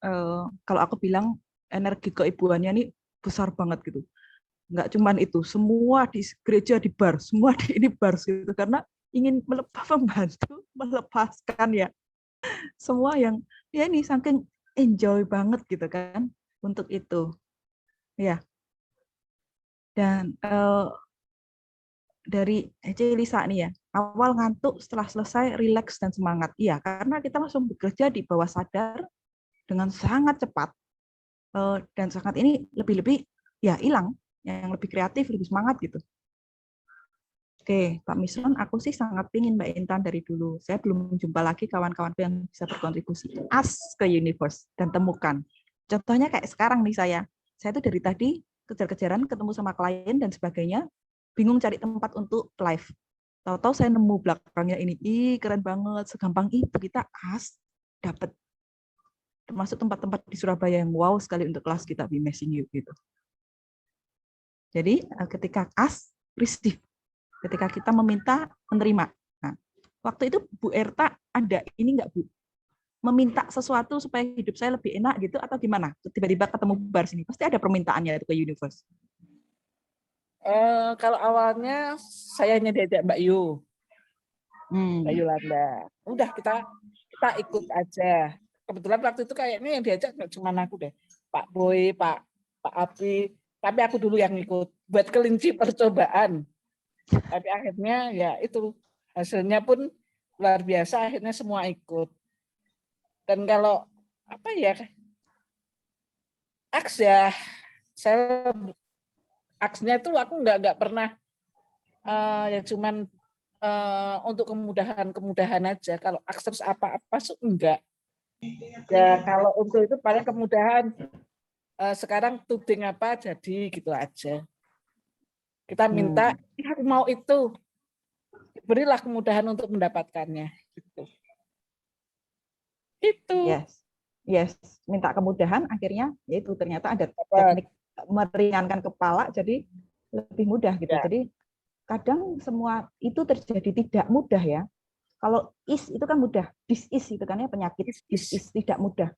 kalau aku bilang energi keibuannya ini besar banget gitu. Nggak cuman itu, semua di gereja di bar, semua di ini bar gitu, karena ingin membantu melepaskan ya semua yang ya ini saking enjoy banget gitu kan untuk itu ya. Dan dari Lisa nih ya, awal ngantuk, setelah selesai rileks dan semangat. Iya, karena kita langsung bekerja di bawah sadar dengan sangat cepat dan sangat ini lebih-lebih ya hilang, yang lebih kreatif, lebih semangat gitu. Oke, Pak Misron, aku sih sangat pingin Mbak Intan dari dulu. Saya belum jumpa lagi kawan-kawanku yang bisa berkontribusi. Ask ke universe dan temukan. Contohnya kayak sekarang nih saya tuh dari tadi kejar-kejaran ketemu sama klien dan sebagainya, bingung cari tempat untuk live. Tahu-tahu saya nemu belakangnya ini, ih keren banget, segampang itu kita ask, dapat. Termasuk tempat-tempat di Surabaya yang wow sekali untuk kelas kita, Be Amazing You gitu. Jadi ketika ask, receive. Ketika kita meminta, menerima. Nah, waktu itu Bu Erta ada ini enggak Bu? Meminta sesuatu supaya hidup saya lebih enak gitu atau gimana? Tiba-tiba ketemu bar sini, pasti ada permintaannya itu ke universe. Kalau awalnya saya hanya diajak Mbak Yu, Mbak Hmm. Yolanda. Udah kita ikut aja. Kebetulan waktu itu kayaknya yang diajak nggak cuma aku deh, Pak Boy, Pak Abi. Tapi aku dulu yang ikut buat kelinci percobaan. Tapi akhirnya ya itu hasilnya pun luar biasa. Akhirnya semua ikut. Dan kalau apa ya, aks ya, saya aksnya itu aku nggak pernah ya cuman untuk kemudahan aja. Kalau akses apa-apa enggak. Ya kalau untuk itu paling kemudahan sekarang tuding apa jadi gitu aja. Kita minta, aku mau itu, berilah kemudahan untuk mendapatkannya. Gitu. Itu. Yes, minta kemudahan akhirnya yaitu ternyata ada teknik meringankan kepala jadi lebih mudah gitu. Ya. Jadi kadang semua itu terjadi tidak mudah ya. Kalau itu kan mudah, is itu kan ya penyakit, is tidak mudah.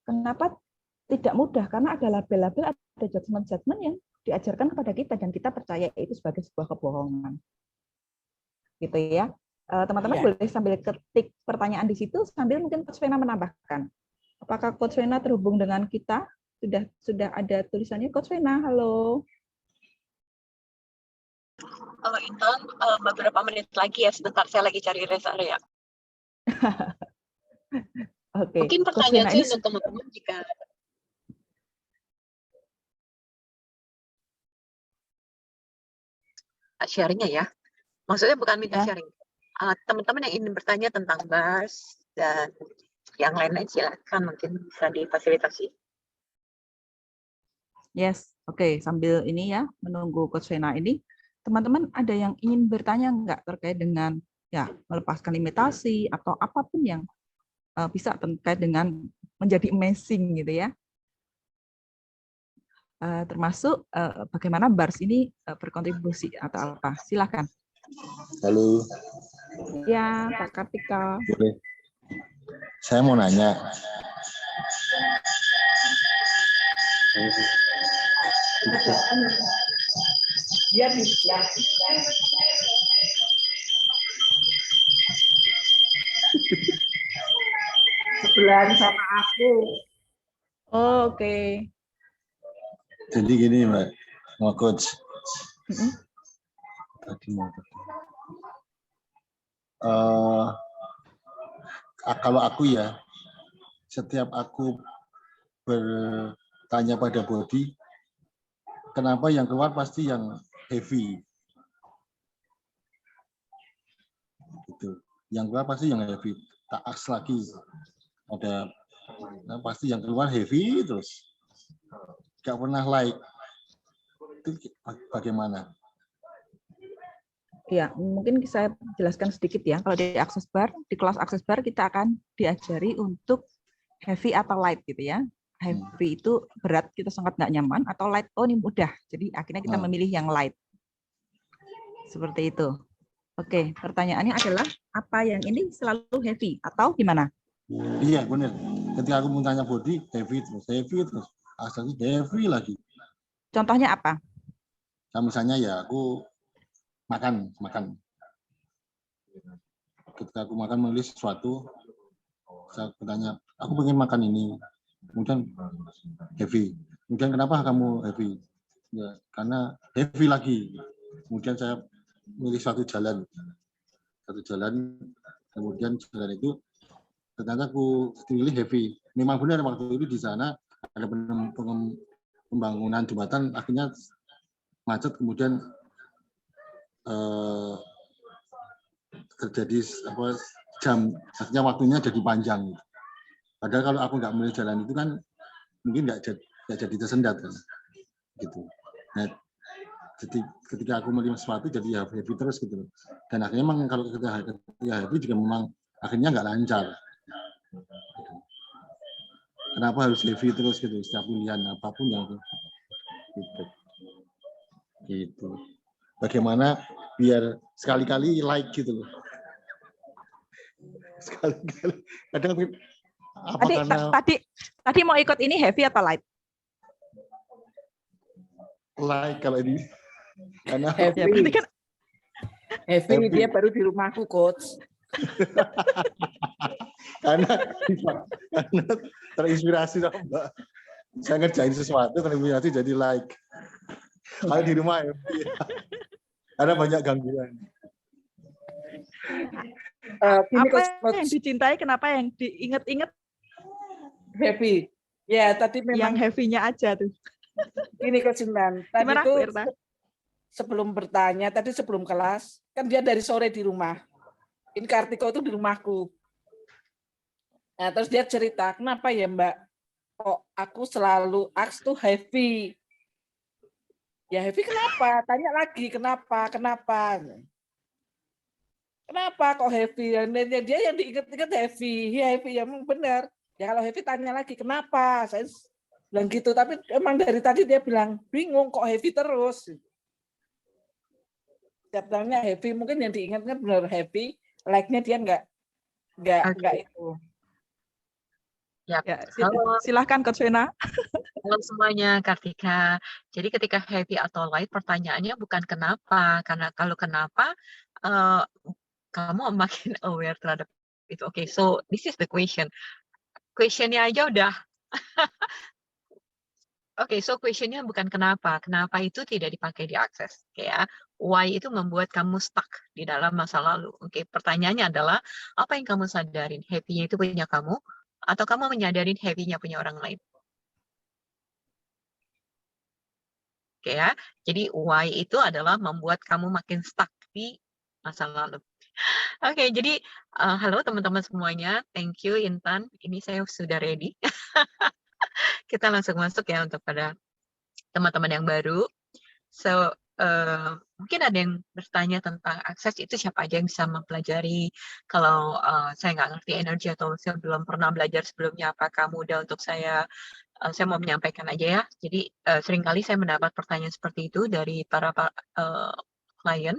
Kenapa tidak mudah? Karena ada label-label, ada judgement yang diajarkan kepada kita dan kita percaya itu sebagai sebuah kebohongan. Gitu ya. Teman-teman boleh sambil ketik pertanyaan di situ sambil mungkin Coach Vena menambahkan. Apakah Coach Vena terhubung dengan kita? Sudah ada tulisannya Coach Vena, halo. Halo Intan, beberapa menit lagi ya, sebentar saya lagi cari rest area. Oke. Mungkin pertanyaan saya untuk teman-teman jika sharingnya ya, maksudnya bukan minta sharing. Teman-teman yang ingin bertanya tentang BAS dan yang lain-lain silakan mungkin bisa difasilitasi. Yes, oke. Sambil ini ya menunggu Coach Vena ini, teman-teman ada yang ingin bertanya nggak terkait dengan ya melepaskan limitasi atau apapun yang bisa terkait dengan menjadi amazing gitu ya. Termasuk bagaimana BARS ini berkontribusi atau apa? Silakan. Halo. Ya, Pak Kartika. Boleh. Saya mau nanya. Dia bisa. Sebelahan sama aku. Oh, oke. Jadi gini Mbak, mau Coach. Kalau aku ya, setiap aku bertanya pada body, kenapa yang keluar pasti yang heavy. Gitu. Yang keluar pasti yang heavy. Tak aks lagi. Ada pasti yang keluar heavy terus. Gak pernah light. Itu bagaimana? Ya, mungkin saya jelaskan sedikit ya. Kalau di Access Bar, di kelas Access Bar kita akan diajari untuk heavy atau light gitu ya. Heavy itu berat, kita sangat nggak nyaman, atau light, oh ini mudah. Jadi akhirnya kita memilih yang light. Seperti itu. Oke, pertanyaannya adalah apa yang ini selalu heavy atau gimana? Iya, benar. Ketika aku mau tanya body, heavy terus. Asalnya heavy lagi. Contohnya apa? Nah, misalnya ya aku makan. Ketika aku makan memilih sesuatu, saya bertanya, aku pengen makan ini. Kemudian heavy. Kemudian kenapa kamu heavy? Ya, karena heavy lagi. Kemudian saya milih suatu jalan. Kemudian jalan itu ternyata aku pilih heavy. Memang benar waktu itu di sana ada pembangunan jembatan, akhirnya macet, kemudian terjadi jam, artinya waktunya jadi panjang. Padahal kalau aku nggak milih jalan itu kan mungkin nggak jadi tersendat kan, gitu. Nah, ketika aku milih sesuatu jadi ya heavy terus gitu. Dan akhirnya memang kalau ketika heavy juga memang akhirnya nggak lancar. Kenapa harus heavy terus gitu setiap pilihan apapun yang gitu. Bagaimana biar sekali-kali like gitu loh. Sekali-kali. Kadang apa karena tadi mau ikut ini heavy atau light? like kalau ini karena Heavy. Ya, berarti kan Heavy, dia baru di rumahku, Coach. karena terinspirasi sama Mbak. Saya ngerjain sesuatu terinspirasi jadi like. Kalau di rumah ya. Karena banyak gangguan. apa yang dicintai, kenapa yang diinget-inget? Heavy. Ya, tadi memang Yang heavy-nya aja tuh. ini Coach Intan. Tadi Gimana, itu Bu Irta? sebelum bertanya, tadi sebelum kelas, kan dia dari sore di rumah. Ini Kartiko itu di rumahku. Nah, terus dia cerita, kenapa ya Mbak? Kok aku selalu aks tuh heavy. Ya heavy kenapa? Tanya lagi, kenapa? Kenapa kok heavy? Dan dia yang diingat-ingat heavy. Ya heavy, ya memang benar. Ya kalau heavy tanya lagi, kenapa? Saya bilang gitu, tapi emang dari tadi dia bilang, bingung kok heavy terus. Setiap tanya heavy, mungkin yang diingatkan benar heavy, like-nya dia enggak itu. Ya, Ya, halo, silahkan Coach Vena. halo semuanya, Kartika. Jadi ketika heavy atau light, pertanyaannya bukan kenapa, karena kalau kenapa, kamu makin aware terhadap itu. Oke, so this is the question. Questionnya aja udah. Oke, so questionnya bukan kenapa. Kenapa itu tidak dipakai di akses. Oke ya. Why itu membuat kamu stuck di dalam masa lalu. Oke, pertanyaannya adalah apa yang kamu sadarin? Happy-nya itu punya kamu atau kamu menyadarin happy-nya punya orang lain? Oke ya. Jadi why itu adalah membuat kamu makin stuck di masa lalu. Oke, jadi halo teman-teman semuanya. Thank you Intan. Ini saya sudah ready. Kita langsung masuk ya untuk pada teman-teman yang baru. So, mungkin ada yang bertanya tentang akses itu siapa aja yang bisa mempelajari. Kalau saya nggak ngerti energi atau saya belum pernah belajar sebelumnya, apakah mudah untuk saya mau menyampaikan aja ya. Jadi seringkali saya mendapat pertanyaan seperti itu dari para klien.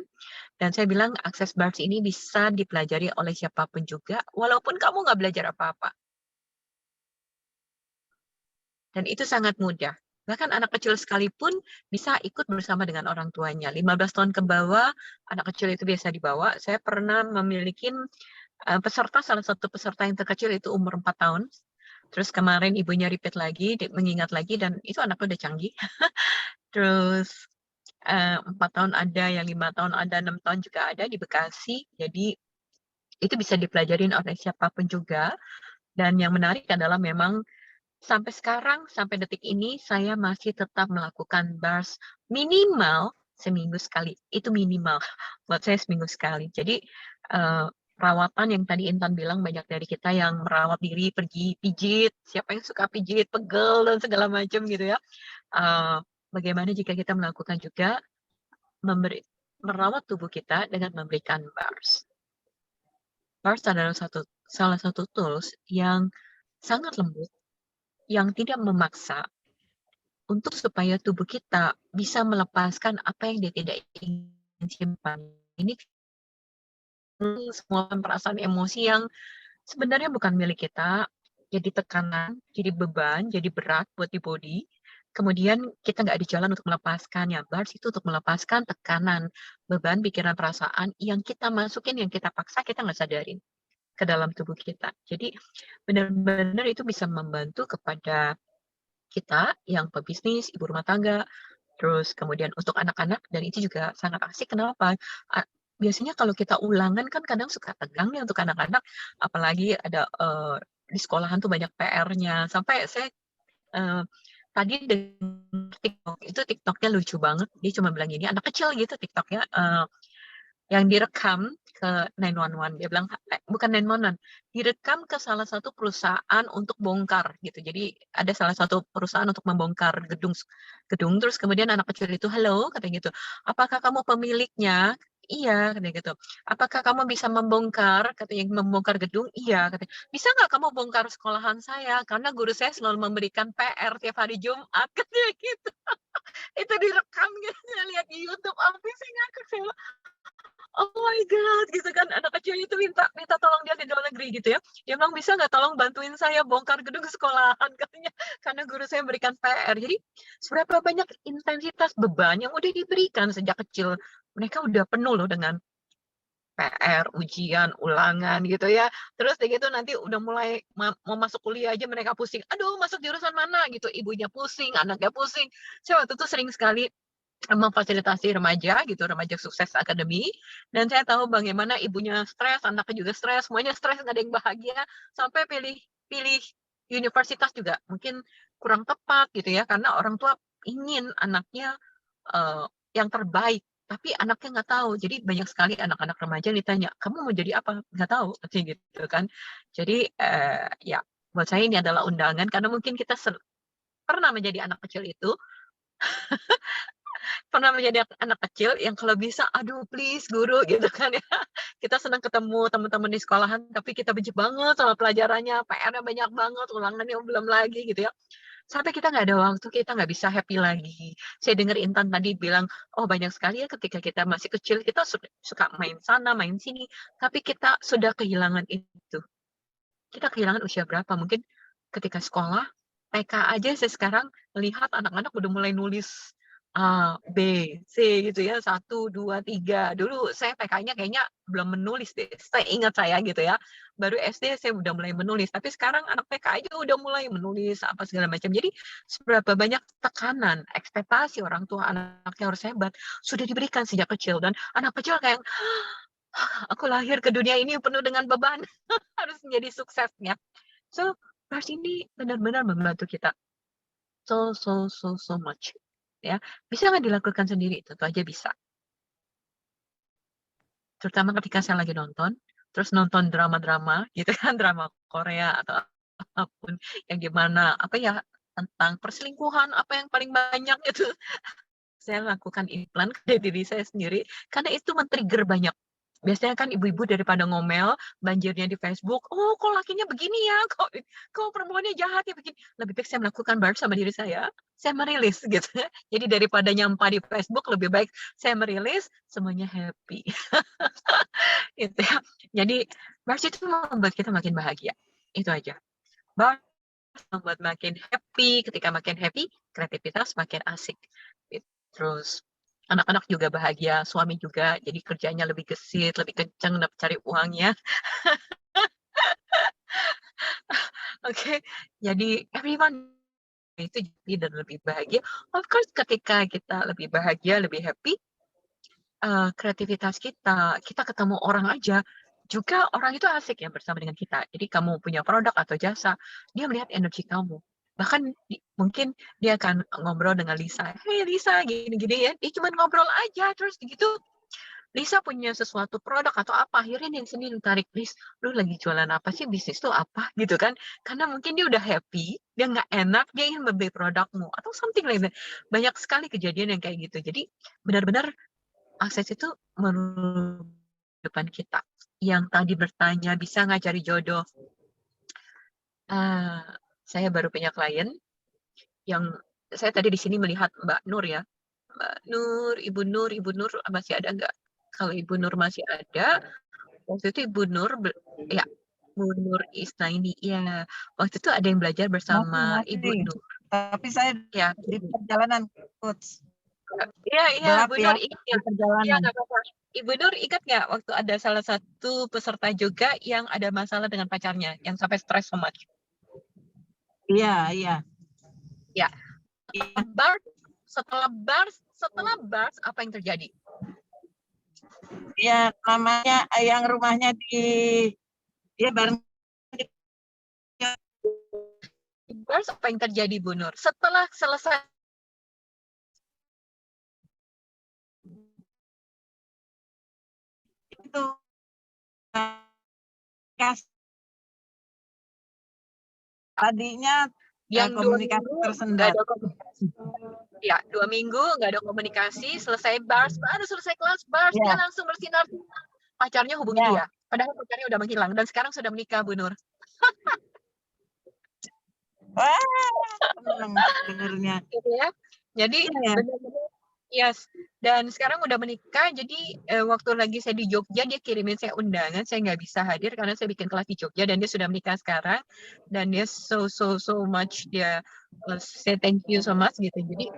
Dan saya bilang akses bars ini bisa dipelajari oleh siapapun juga, walaupun kamu nggak belajar apa-apa. Dan itu sangat mudah. Bahkan anak kecil sekalipun bisa ikut bersama dengan orang tuanya. 15 tahun ke bawah, anak kecil itu biasa dibawa. Saya pernah memiliki peserta, salah satu peserta yang terkecil itu umur 4 tahun. Terus kemarin ibunya repeat lagi, mengingat lagi, dan itu anaknya udah canggih. Terus 4 tahun ada, yang 5 tahun ada, 6 tahun juga ada di Bekasi. Jadi itu bisa dipelajarin oleh siapapun juga. Dan yang menarik adalah memang sampai sekarang, sampai detik ini, saya masih tetap melakukan bars minimal seminggu sekali. Itu minimal. Buat saya seminggu sekali. Jadi, perawatan yang tadi Intan bilang, banyak dari kita yang merawat diri, pergi pijit, siapa yang suka pijit, pegel, dan segala macam gitu ya. Bagaimana jika kita melakukan juga, merawat tubuh kita dengan memberikan bars. Bars adalah salah satu tools yang sangat lembut, yang tidak memaksa untuk supaya tubuh kita bisa melepaskan apa yang dia tidak ingin simpan. Ini semua perasaan emosi yang sebenarnya bukan milik kita, jadi tekanan, jadi beban, jadi berat buat di body. Kemudian kita nggak di jalan untuk melepaskannya. Bars itu untuk melepaskan tekanan, beban, pikiran, perasaan yang kita masukin, yang kita paksa, kita nggak sadarin ke dalam tubuh kita. Jadi benar-benar itu bisa membantu kepada kita yang pebisnis, ibu rumah tangga, terus kemudian untuk anak-anak, dan itu juga sangat asik. Kenapa? Biasanya kalau kita ulangan kan kadang suka tegang nih untuk anak-anak, apalagi ada di sekolahan tuh banyak PR-nya. Sampai saya tadi dengar TikTok, itu TikTok-nya lucu banget. Dia cuma bilang gini, anak kecil gitu TikTok-nya, yang direkam ke 911. Dia bilang, bukan 911, direkam ke salah satu perusahaan untuk bongkar gitu. Jadi ada salah satu perusahaan untuk membongkar gedung, terus kemudian anak kecil itu, halo, katanya gitu, apakah kamu pemiliknya? Iya, katanya gitu. Apakah kamu bisa membongkar? Katanya, membongkar gedung? Iya, katanya. Bisa nggak kamu bongkar sekolahan saya? Karena guru saya selalu memberikan PR tiap hari Jumat, katanya gitu. Itu direkam gitu, saya lihat di YouTube, habis saya ngakak, saya bilang, oh my God, gitu kan, anak kecil itu minta tolong dia di luar negeri gitu ya. Dia bilang, bisa nggak tolong bantuin saya bongkar gedung sekolahan, katanya, karena guru saya berikan PR. Jadi seberapa banyak intensitas beban yang udah diberikan sejak kecil. Mereka udah penuh loh dengan PR, ujian, ulangan gitu ya. Terus kayak gitu nanti udah mulai mau masuk kuliah aja mereka pusing. Aduh, masuk jurusan mana gitu. Ibunya pusing, anaknya pusing. Saya waktu itu sering sekali memfasilitasi remaja gitu, Remaja Sukses Academy, dan saya tahu bagaimana ibunya stres, anaknya juga stres, semuanya stres, nggak ada yang bahagia, sampai pilih universitas juga mungkin kurang tepat gitu ya, karena orang tua ingin anaknya yang terbaik, tapi anaknya nggak tahu. Jadi banyak sekali anak-anak remaja yang ditanya, kamu mau jadi apa? Nggak tahu, gitu kan. Jadi ya buat saya ini adalah undangan, karena mungkin kita pernah menjadi anak kecil itu, pernah menjadi anak kecil yang kalau bisa, aduh please guru gitu kan ya. Kita senang ketemu teman-teman di sekolahan, tapi kita benci banget sama pelajarannya, PR-nya banyak banget, ulangannya belum lagi gitu ya. Sampai kita nggak ada waktu, kita nggak bisa happy lagi. Saya dengar Intan tadi bilang, oh banyak sekali ya ketika kita masih kecil, kita suka main sana, main sini, tapi kita sudah kehilangan itu. Kita kehilangan usia berapa? Mungkin ketika sekolah, TK aja saya sekarang melihat anak-anak udah mulai nulis A, B, C gitu ya, 1, 2, 3. Dulu saya TK-nya kayaknya belum menulis deh, saya ingat saya gitu ya. Baru SD saya udah mulai menulis, tapi sekarang anak TK aja udah mulai menulis apa segala macam. Jadi seberapa banyak tekanan, ekspektasi orang tua anaknya harus hebat, sudah diberikan sejak kecil. Dan anak kecil kayak, aku lahir ke dunia ini penuh dengan beban, harus menjadi suksesnya. So, Mars ini benar-benar membantu kita so much. Ya, bisa nggak dilakukan sendiri? Tentu aja bisa. Terutama ketika saya lagi nonton, terus nonton drama-drama gitu kan, drama Korea atau apapun yang gimana, apa ya, tentang perselingkuhan, apa yang paling banyak itu saya lakukan implan ke diri saya sendiri, karena itu men-trigger banyak. Biasanya kan ibu-ibu daripada ngomel, banjirnya di Facebook, oh kok lakinya begini ya, kok perempuannya jahat ya begini. Lebih baik saya melakukan bar sama diri saya merilis gitu. Jadi daripada nyampah di Facebook, lebih baik saya merilis, semuanya happy. Gitu ya. Jadi bars itu membuat kita makin bahagia. Itu aja. Bars membuat makin happy, ketika makin happy, kreativitas makin asik. Terus anak-anak juga bahagia, suami juga, jadi kerjanya lebih gesit, lebih kencang dapat cari uangnya. Oke, jadi everyone itu jadi dan lebih bahagia. Of course, ketika kita lebih bahagia, lebih happy, kreativitas kita ketemu orang aja, juga orang itu asik ya bersama dengan kita. Jadi kamu punya produk atau jasa, dia melihat energi kamu. Bahkan mungkin dia akan ngobrol dengan Lisa. Hey Lisa, gini-gini ya. Dia cuma ngobrol aja, terus gitu. Lisa punya sesuatu produk atau apa, akhirnya yang sendiri tarik, Lis, lu lagi jualan apa sih, bisnis tuh apa, gitu kan. Karena mungkin dia udah happy, dia nggak enak, dia ingin membeli produkmu, atau something like that. Banyak sekali kejadian yang kayak gitu. Jadi benar-benar akses itu merubah kehidupan kita. Yang tadi bertanya, bisa nggak cari jodoh? Saya baru punya klien yang saya tadi di sini melihat Mbak Nur ya. Mbak Nur, Ibu Nur masih ada nggak? Kalau Ibu Nur masih ada, waktu itu Ibu Nur, ya, Bu Nur Isnaini, ya. Waktu itu ada yang belajar bersama Masih, Ibu Nur. tapi saya Ya, di perjalanan, Coach. Iya, Bu Nur ya, ingat di ya. Iya, perjalanan. nggak apa-apa. Ibu Nur ingat nggak waktu ada salah satu peserta juga yang ada masalah dengan pacarnya, yang sampai stres so much? Iya, iya. Ya, setelah bars, apa yang terjadi? Iya, namanya yang rumahnya dia bareng Bars, apa yang terjadi, Bu Nur? Setelah selesai itu kas tadinya yang 2 komunikasi minggu nggak tersendat. ada komunikasi. Ya, 2 minggu nggak ada komunikasi, selesai bars, baru selesai kelas bars, Ya. dia langsung bersinar. Pacarnya hubungi Ya. dia, padahal pacarnya udah menghilang dan sekarang sudah menikah, Bu Nur. Wah, seneng dengernya. Gitu ya. Jadi Ya. benar-benar yes. Dan sekarang udah menikah, jadi waktu lagi saya di Jogja, dia kirimin saya undangan, saya nggak bisa hadir karena saya bikin kelas di Jogja dan dia sudah menikah sekarang dan dia so much dia say thank you so much gitu. Jadi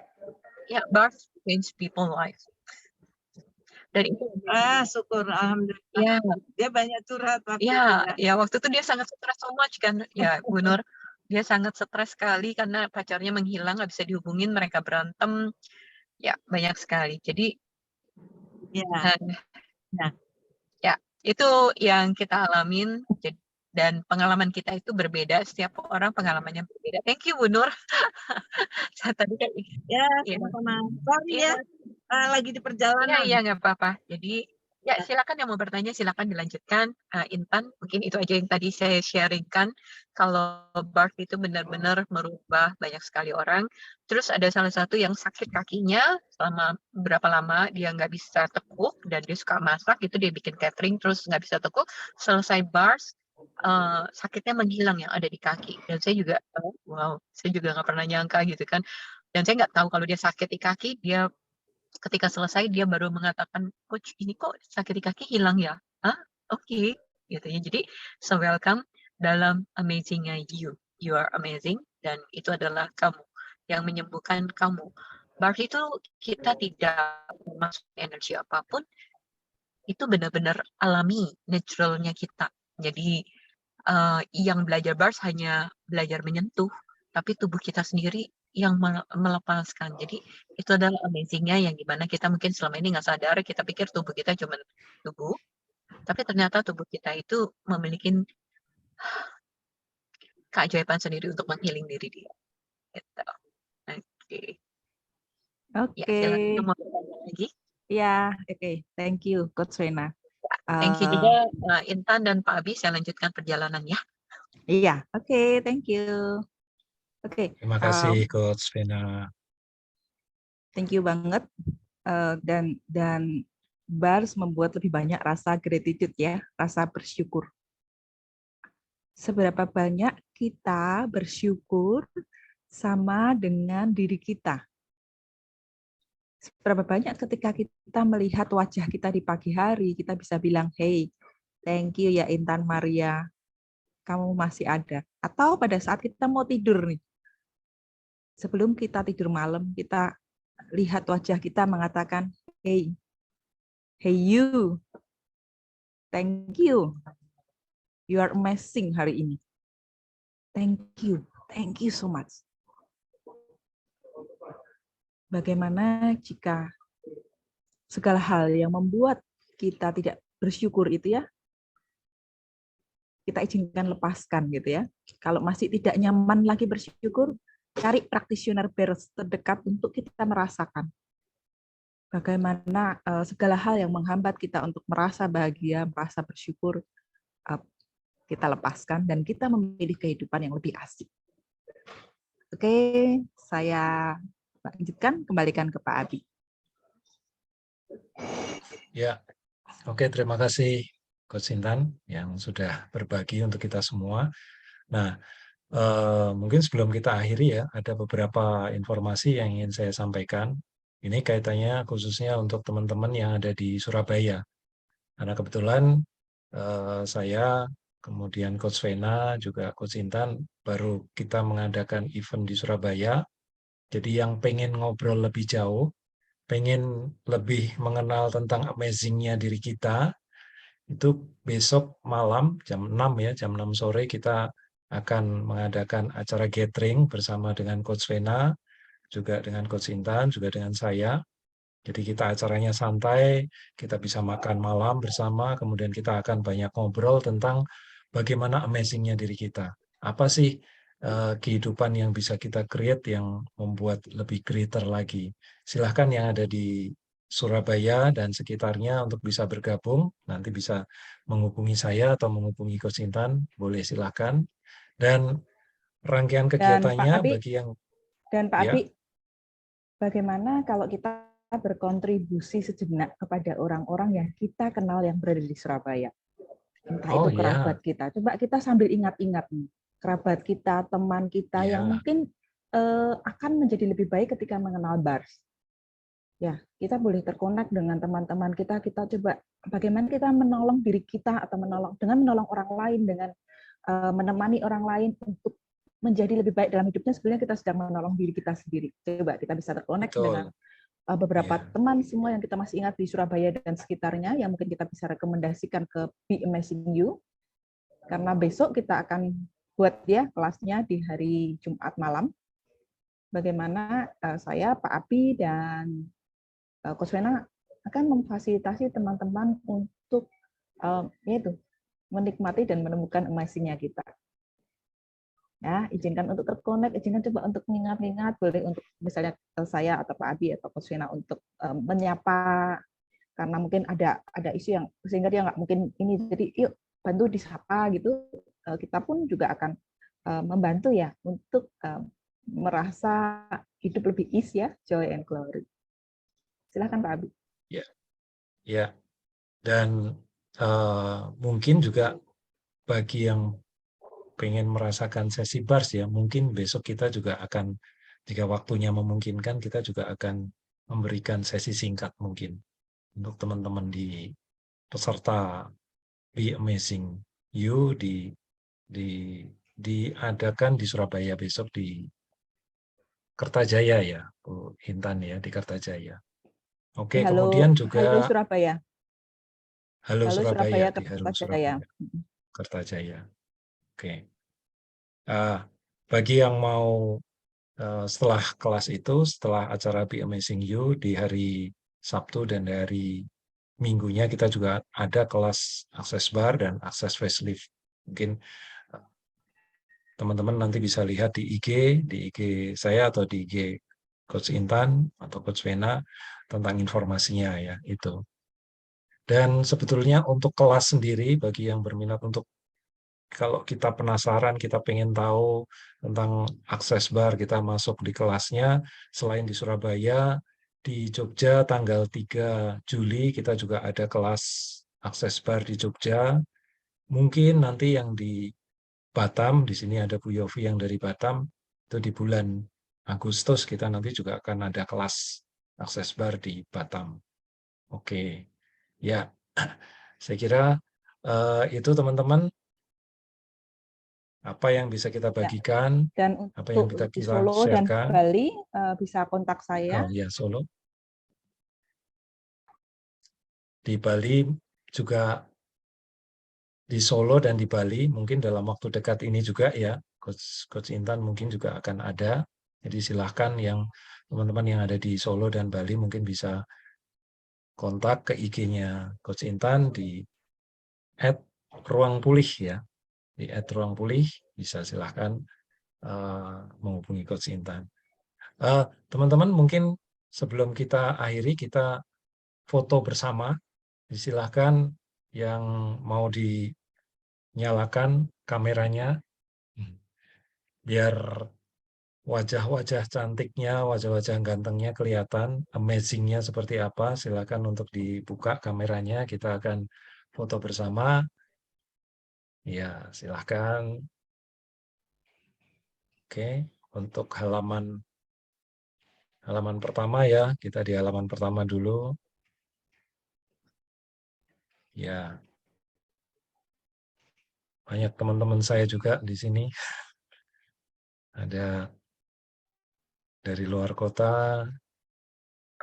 ya, bars change people life. Dan itu Syukur, alhamdulillah. ya, Dia banyak curhat waktu itu. ya waktu itu dia sangat stres so much kan, ya Bu Nur. Dia sangat stres sekali karena pacarnya menghilang, nggak bisa dihubungin, mereka berantem. Ya, banyak sekali. Jadi, ya, itu yang kita alamin. Dan pengalaman kita itu berbeda. Setiap orang pengalamannya berbeda. Thank you, Bu Nur. Saya tadi kan, sama-sama. Sorry ya, lagi di perjalanan. Iya, nggak apa-apa. Jadi, ya silakan yang mau bertanya, silakan dilanjutkan. Intan, mungkin itu aja yang tadi saya sharingkan. Kalau BART itu benar-benar merubah banyak sekali orang. Terus ada salah satu yang sakit kakinya selama berapa lama dia nggak bisa tekuk dan dia suka masak, itu dia bikin catering terus nggak bisa tekuk. Selesai bars, sakitnya menghilang yang ada di kaki. Dan saya juga, wow, saya juga nggak pernah nyangka gitu kan. Dan saya nggak tahu kalau dia sakit di kaki, dia ketika selesai dia baru mengatakan, coach ini kok sakit di kaki hilang ya? Oke. Gitu ya. Jadi so welcome dalam amazingnya you are amazing dan itu adalah kamu yang menyembuhkan kamu. Berarti itu kita tidak masuk energi apapun, itu benar-benar alami, naturalnya kita. Jadi yang belajar bars hanya belajar menyentuh, tapi tubuh kita sendiri yang melepaskan. Jadi itu adalah amazingnya yang dimana kita mungkin selama ini nggak sadar, kita pikir tubuh kita cuma tubuh, tapi ternyata tubuh kita itu memiliki keajaiban sendiri untuk menghealing diri dia. Gitu. Oke. Ya, silakan mau bertanya lagi. Ya, oke. Thank you, Coach Vena. Thank you juga Intan dan Pak Abi, saya lanjutkan perjalanan ya. Iya, oke, thank you. Oke. Terima kasih Coach Vena. Thank you banget. Dan bars membuat lebih banyak rasa gratitude ya, rasa bersyukur. Seberapa banyak kita bersyukur sama dengan diri kita? Seberapa banyak ketika kita melihat wajah kita di pagi hari, kita bisa bilang, hey, thank you ya Intan Maria, kamu masih ada. Atau pada saat kita mau tidur nih, sebelum kita tidur malam, kita lihat wajah kita mengatakan, hey you, thank you are amazing hari ini. Thank you so much. Bagaimana jika segala hal yang membuat kita tidak bersyukur itu ya, kita izinkan lepaskan gitu ya. Kalau masih tidak nyaman lagi bersyukur, cari practitioner bars terdekat untuk kita merasakan bagaimana segala hal yang menghambat kita untuk merasa bahagia, merasa bersyukur, kita lepaskan dan kita memilih kehidupan yang lebih asik. Oke, saya lanjutkan, kembalikan ke Pak Abi. Ya, oke, terima kasih Coach Intan yang sudah berbagi untuk kita semua. Nah, mungkin sebelum kita akhiri ya, ada beberapa informasi yang ingin saya sampaikan. Ini kaitannya khususnya untuk teman-teman yang ada di Surabaya. Karena kebetulan saya, kemudian Coach Vena, juga Coach Intan, baru kita mengadakan event di Surabaya. Jadi yang pengen ngobrol lebih jauh, pengen lebih mengenal tentang amazing-nya diri kita, itu besok malam jam 6 ya, jam 6 sore kita akan mengadakan acara gathering bersama dengan Coach Vena, juga dengan Coach Intan, juga dengan saya. Jadi kita acaranya santai, kita bisa makan malam bersama, kemudian kita akan banyak ngobrol tentang bagaimana amazing-nya diri kita. Apa sih kehidupan yang bisa kita create yang membuat lebih greater lagi. Silahkan yang ada di Surabaya dan sekitarnya untuk bisa bergabung, nanti bisa menghubungi saya atau menghubungi Coach Intan, boleh silahkan. Dan rangkaian Dan Pak kegiatannya Abi, bagi yang Pak ya, Abi, bagaimana kalau kita berkontribusi sejenak kepada orang-orang yang kita kenal yang berada di Surabaya? Entah oh itu ya, kerabat kita. Coba kita sambil ingat-ingat nih, kerabat kita, teman kita yang ya, mungkin akan menjadi lebih baik ketika mengenal BARS. Ya, kita boleh terkonek dengan teman-teman kita. Kita coba bagaimana kita menolong diri kita atau menolong orang lain dengan menemani orang lain untuk menjadi lebih baik dalam hidupnya. Sebenarnya kita sedang menolong diri kita sendiri. Coba kita bisa terkonek dengan betul. beberapa Ya, teman semua yang kita masih ingat di Surabaya dan sekitarnya yang mungkin kita bisa rekomendasikan ke Be Amazing You, karena besok kita akan buat ya kelasnya di hari Jumat malam. Bagaimana saya, Pak Abi, dan Coach Vena akan memfasilitasi teman-teman untuk yaitu menikmati dan menemukan amazing-nya kita. Ya, izinkan untuk terkonek, izinkan coba untuk mengingat-ingat, boleh untuk misalnya saya atau Pak Abi atau Coach Vena untuk menyapa, karena mungkin ada isu yang sehingga dia nggak mungkin ini, jadi yuk bantu disapa gitu. Kita pun juga akan membantu ya untuk merasa hidup lebih ease ya, joy and glory. Silakan Pak Abi. ya, ya. Dan mungkin juga bagi yang pengen merasakan sesi bars ya, mungkin besok kita juga akan, jika waktunya memungkinkan, kita juga akan memberikan sesi singkat mungkin untuk teman-teman di peserta Be Amazing You diadakan di Surabaya besok di Kertajaya ya, Bu Intan ya, di Kertajaya. Oke, Halo, kemudian halo juga Surabaya. Halo Halo Surabaya, Surabaya, di Halo Kertajaya. Surabaya, Kertajaya. Oke. Bagi yang mau setelah kelas itu, setelah acara Be Amazing You di hari Sabtu dan hari Minggunya, kita juga ada kelas akses bar dan akses facelift. Mungkin teman-teman nanti bisa lihat di IG saya atau di IG Coach Intan atau Coach Vena tentang informasinya ya itu. Dan sebetulnya untuk kelas sendiri bagi yang berminat untuk, kalau kita penasaran, kita pengen tahu tentang akses bar, kita masuk di kelasnya. Selain di Surabaya, di Jogja tanggal 3 Juli kita juga ada kelas akses bar di Jogja. Mungkin nanti yang di Batam, di sini ada Bu Yofi yang dari Batam, itu di bulan Agustus kita nanti juga akan ada kelas akses bar di Batam. Oke, ya, saya kira itu teman-teman apa yang bisa kita Ya. bagikan, Dan apa yang untuk di kita Solo dan sharekan. Bali bisa kontak saya. Oh ya, Solo. Di Bali juga, di Solo dan di Bali mungkin dalam waktu dekat ini juga ya, Coach Intan mungkin juga akan ada. Jadi silahkan yang teman-teman yang ada di Solo dan Bali mungkin bisa kontak ke IG-nya Coach Intan di @ruangpulih ya. Di @ruangpulih bisa silahkan menghubungi Coach Intan. Teman-teman mungkin sebelum kita akhiri, kita foto bersama. Silahkan yang mau dinyalakan kameranya biar wajah-wajah cantiknya, wajah-wajah gantengnya kelihatan, amazing-nya seperti apa, silakan untuk dibuka kameranya, kita akan foto bersama. Ya, silahkan. Oke, untuk halaman pertama ya, kita di halaman pertama dulu. Ya, banyak teman-teman saya juga di sini. Ada dari luar kota.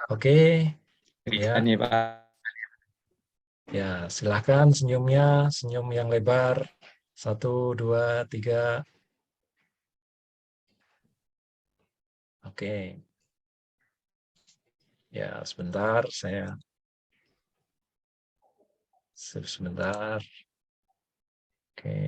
Oke, ya. Nih, Pak. Ya, silahkan senyumnya, senyum yang lebar. 1, 2, 3. Oke. Ya, sebentar, sebentar. Oke.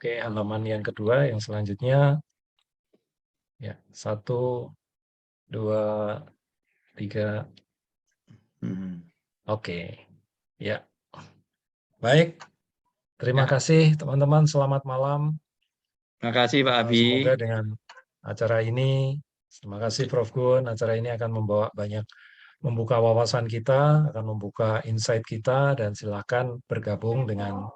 Oke, halaman yang kedua, yang selanjutnya. Ya, 1, 2, 3. Oke. Ya. Baik. Terima kasih teman-teman. Selamat malam. Terima kasih Pak Abi. Semoga dengan acara ini, terima kasih Prof. Gun, acara ini akan membuka wawasan kita, akan membuka insight kita, dan silakan bergabung dengan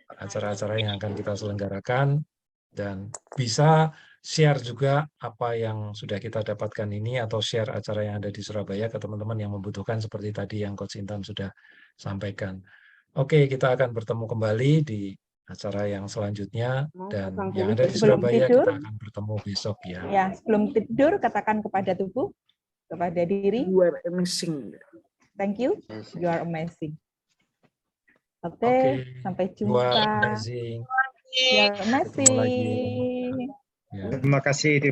acara-acara yang akan kita selenggarakan, dan bisa share juga apa yang sudah kita dapatkan ini, atau share acara yang ada di Surabaya ke teman-teman yang membutuhkan, seperti tadi yang Coach Intan sudah sampaikan. Oke, kita akan bertemu kembali di acara yang selanjutnya, dan yang ada di Surabaya kita akan bertemu besok ya. Ya, sebelum tidur katakan kepada tubuh, kepada diri. You are amazing. Thank you. You are amazing. Oke, sampai You are jumpa. amazing. You are Ketemu lagi. amazing. Ya. Terima kasih.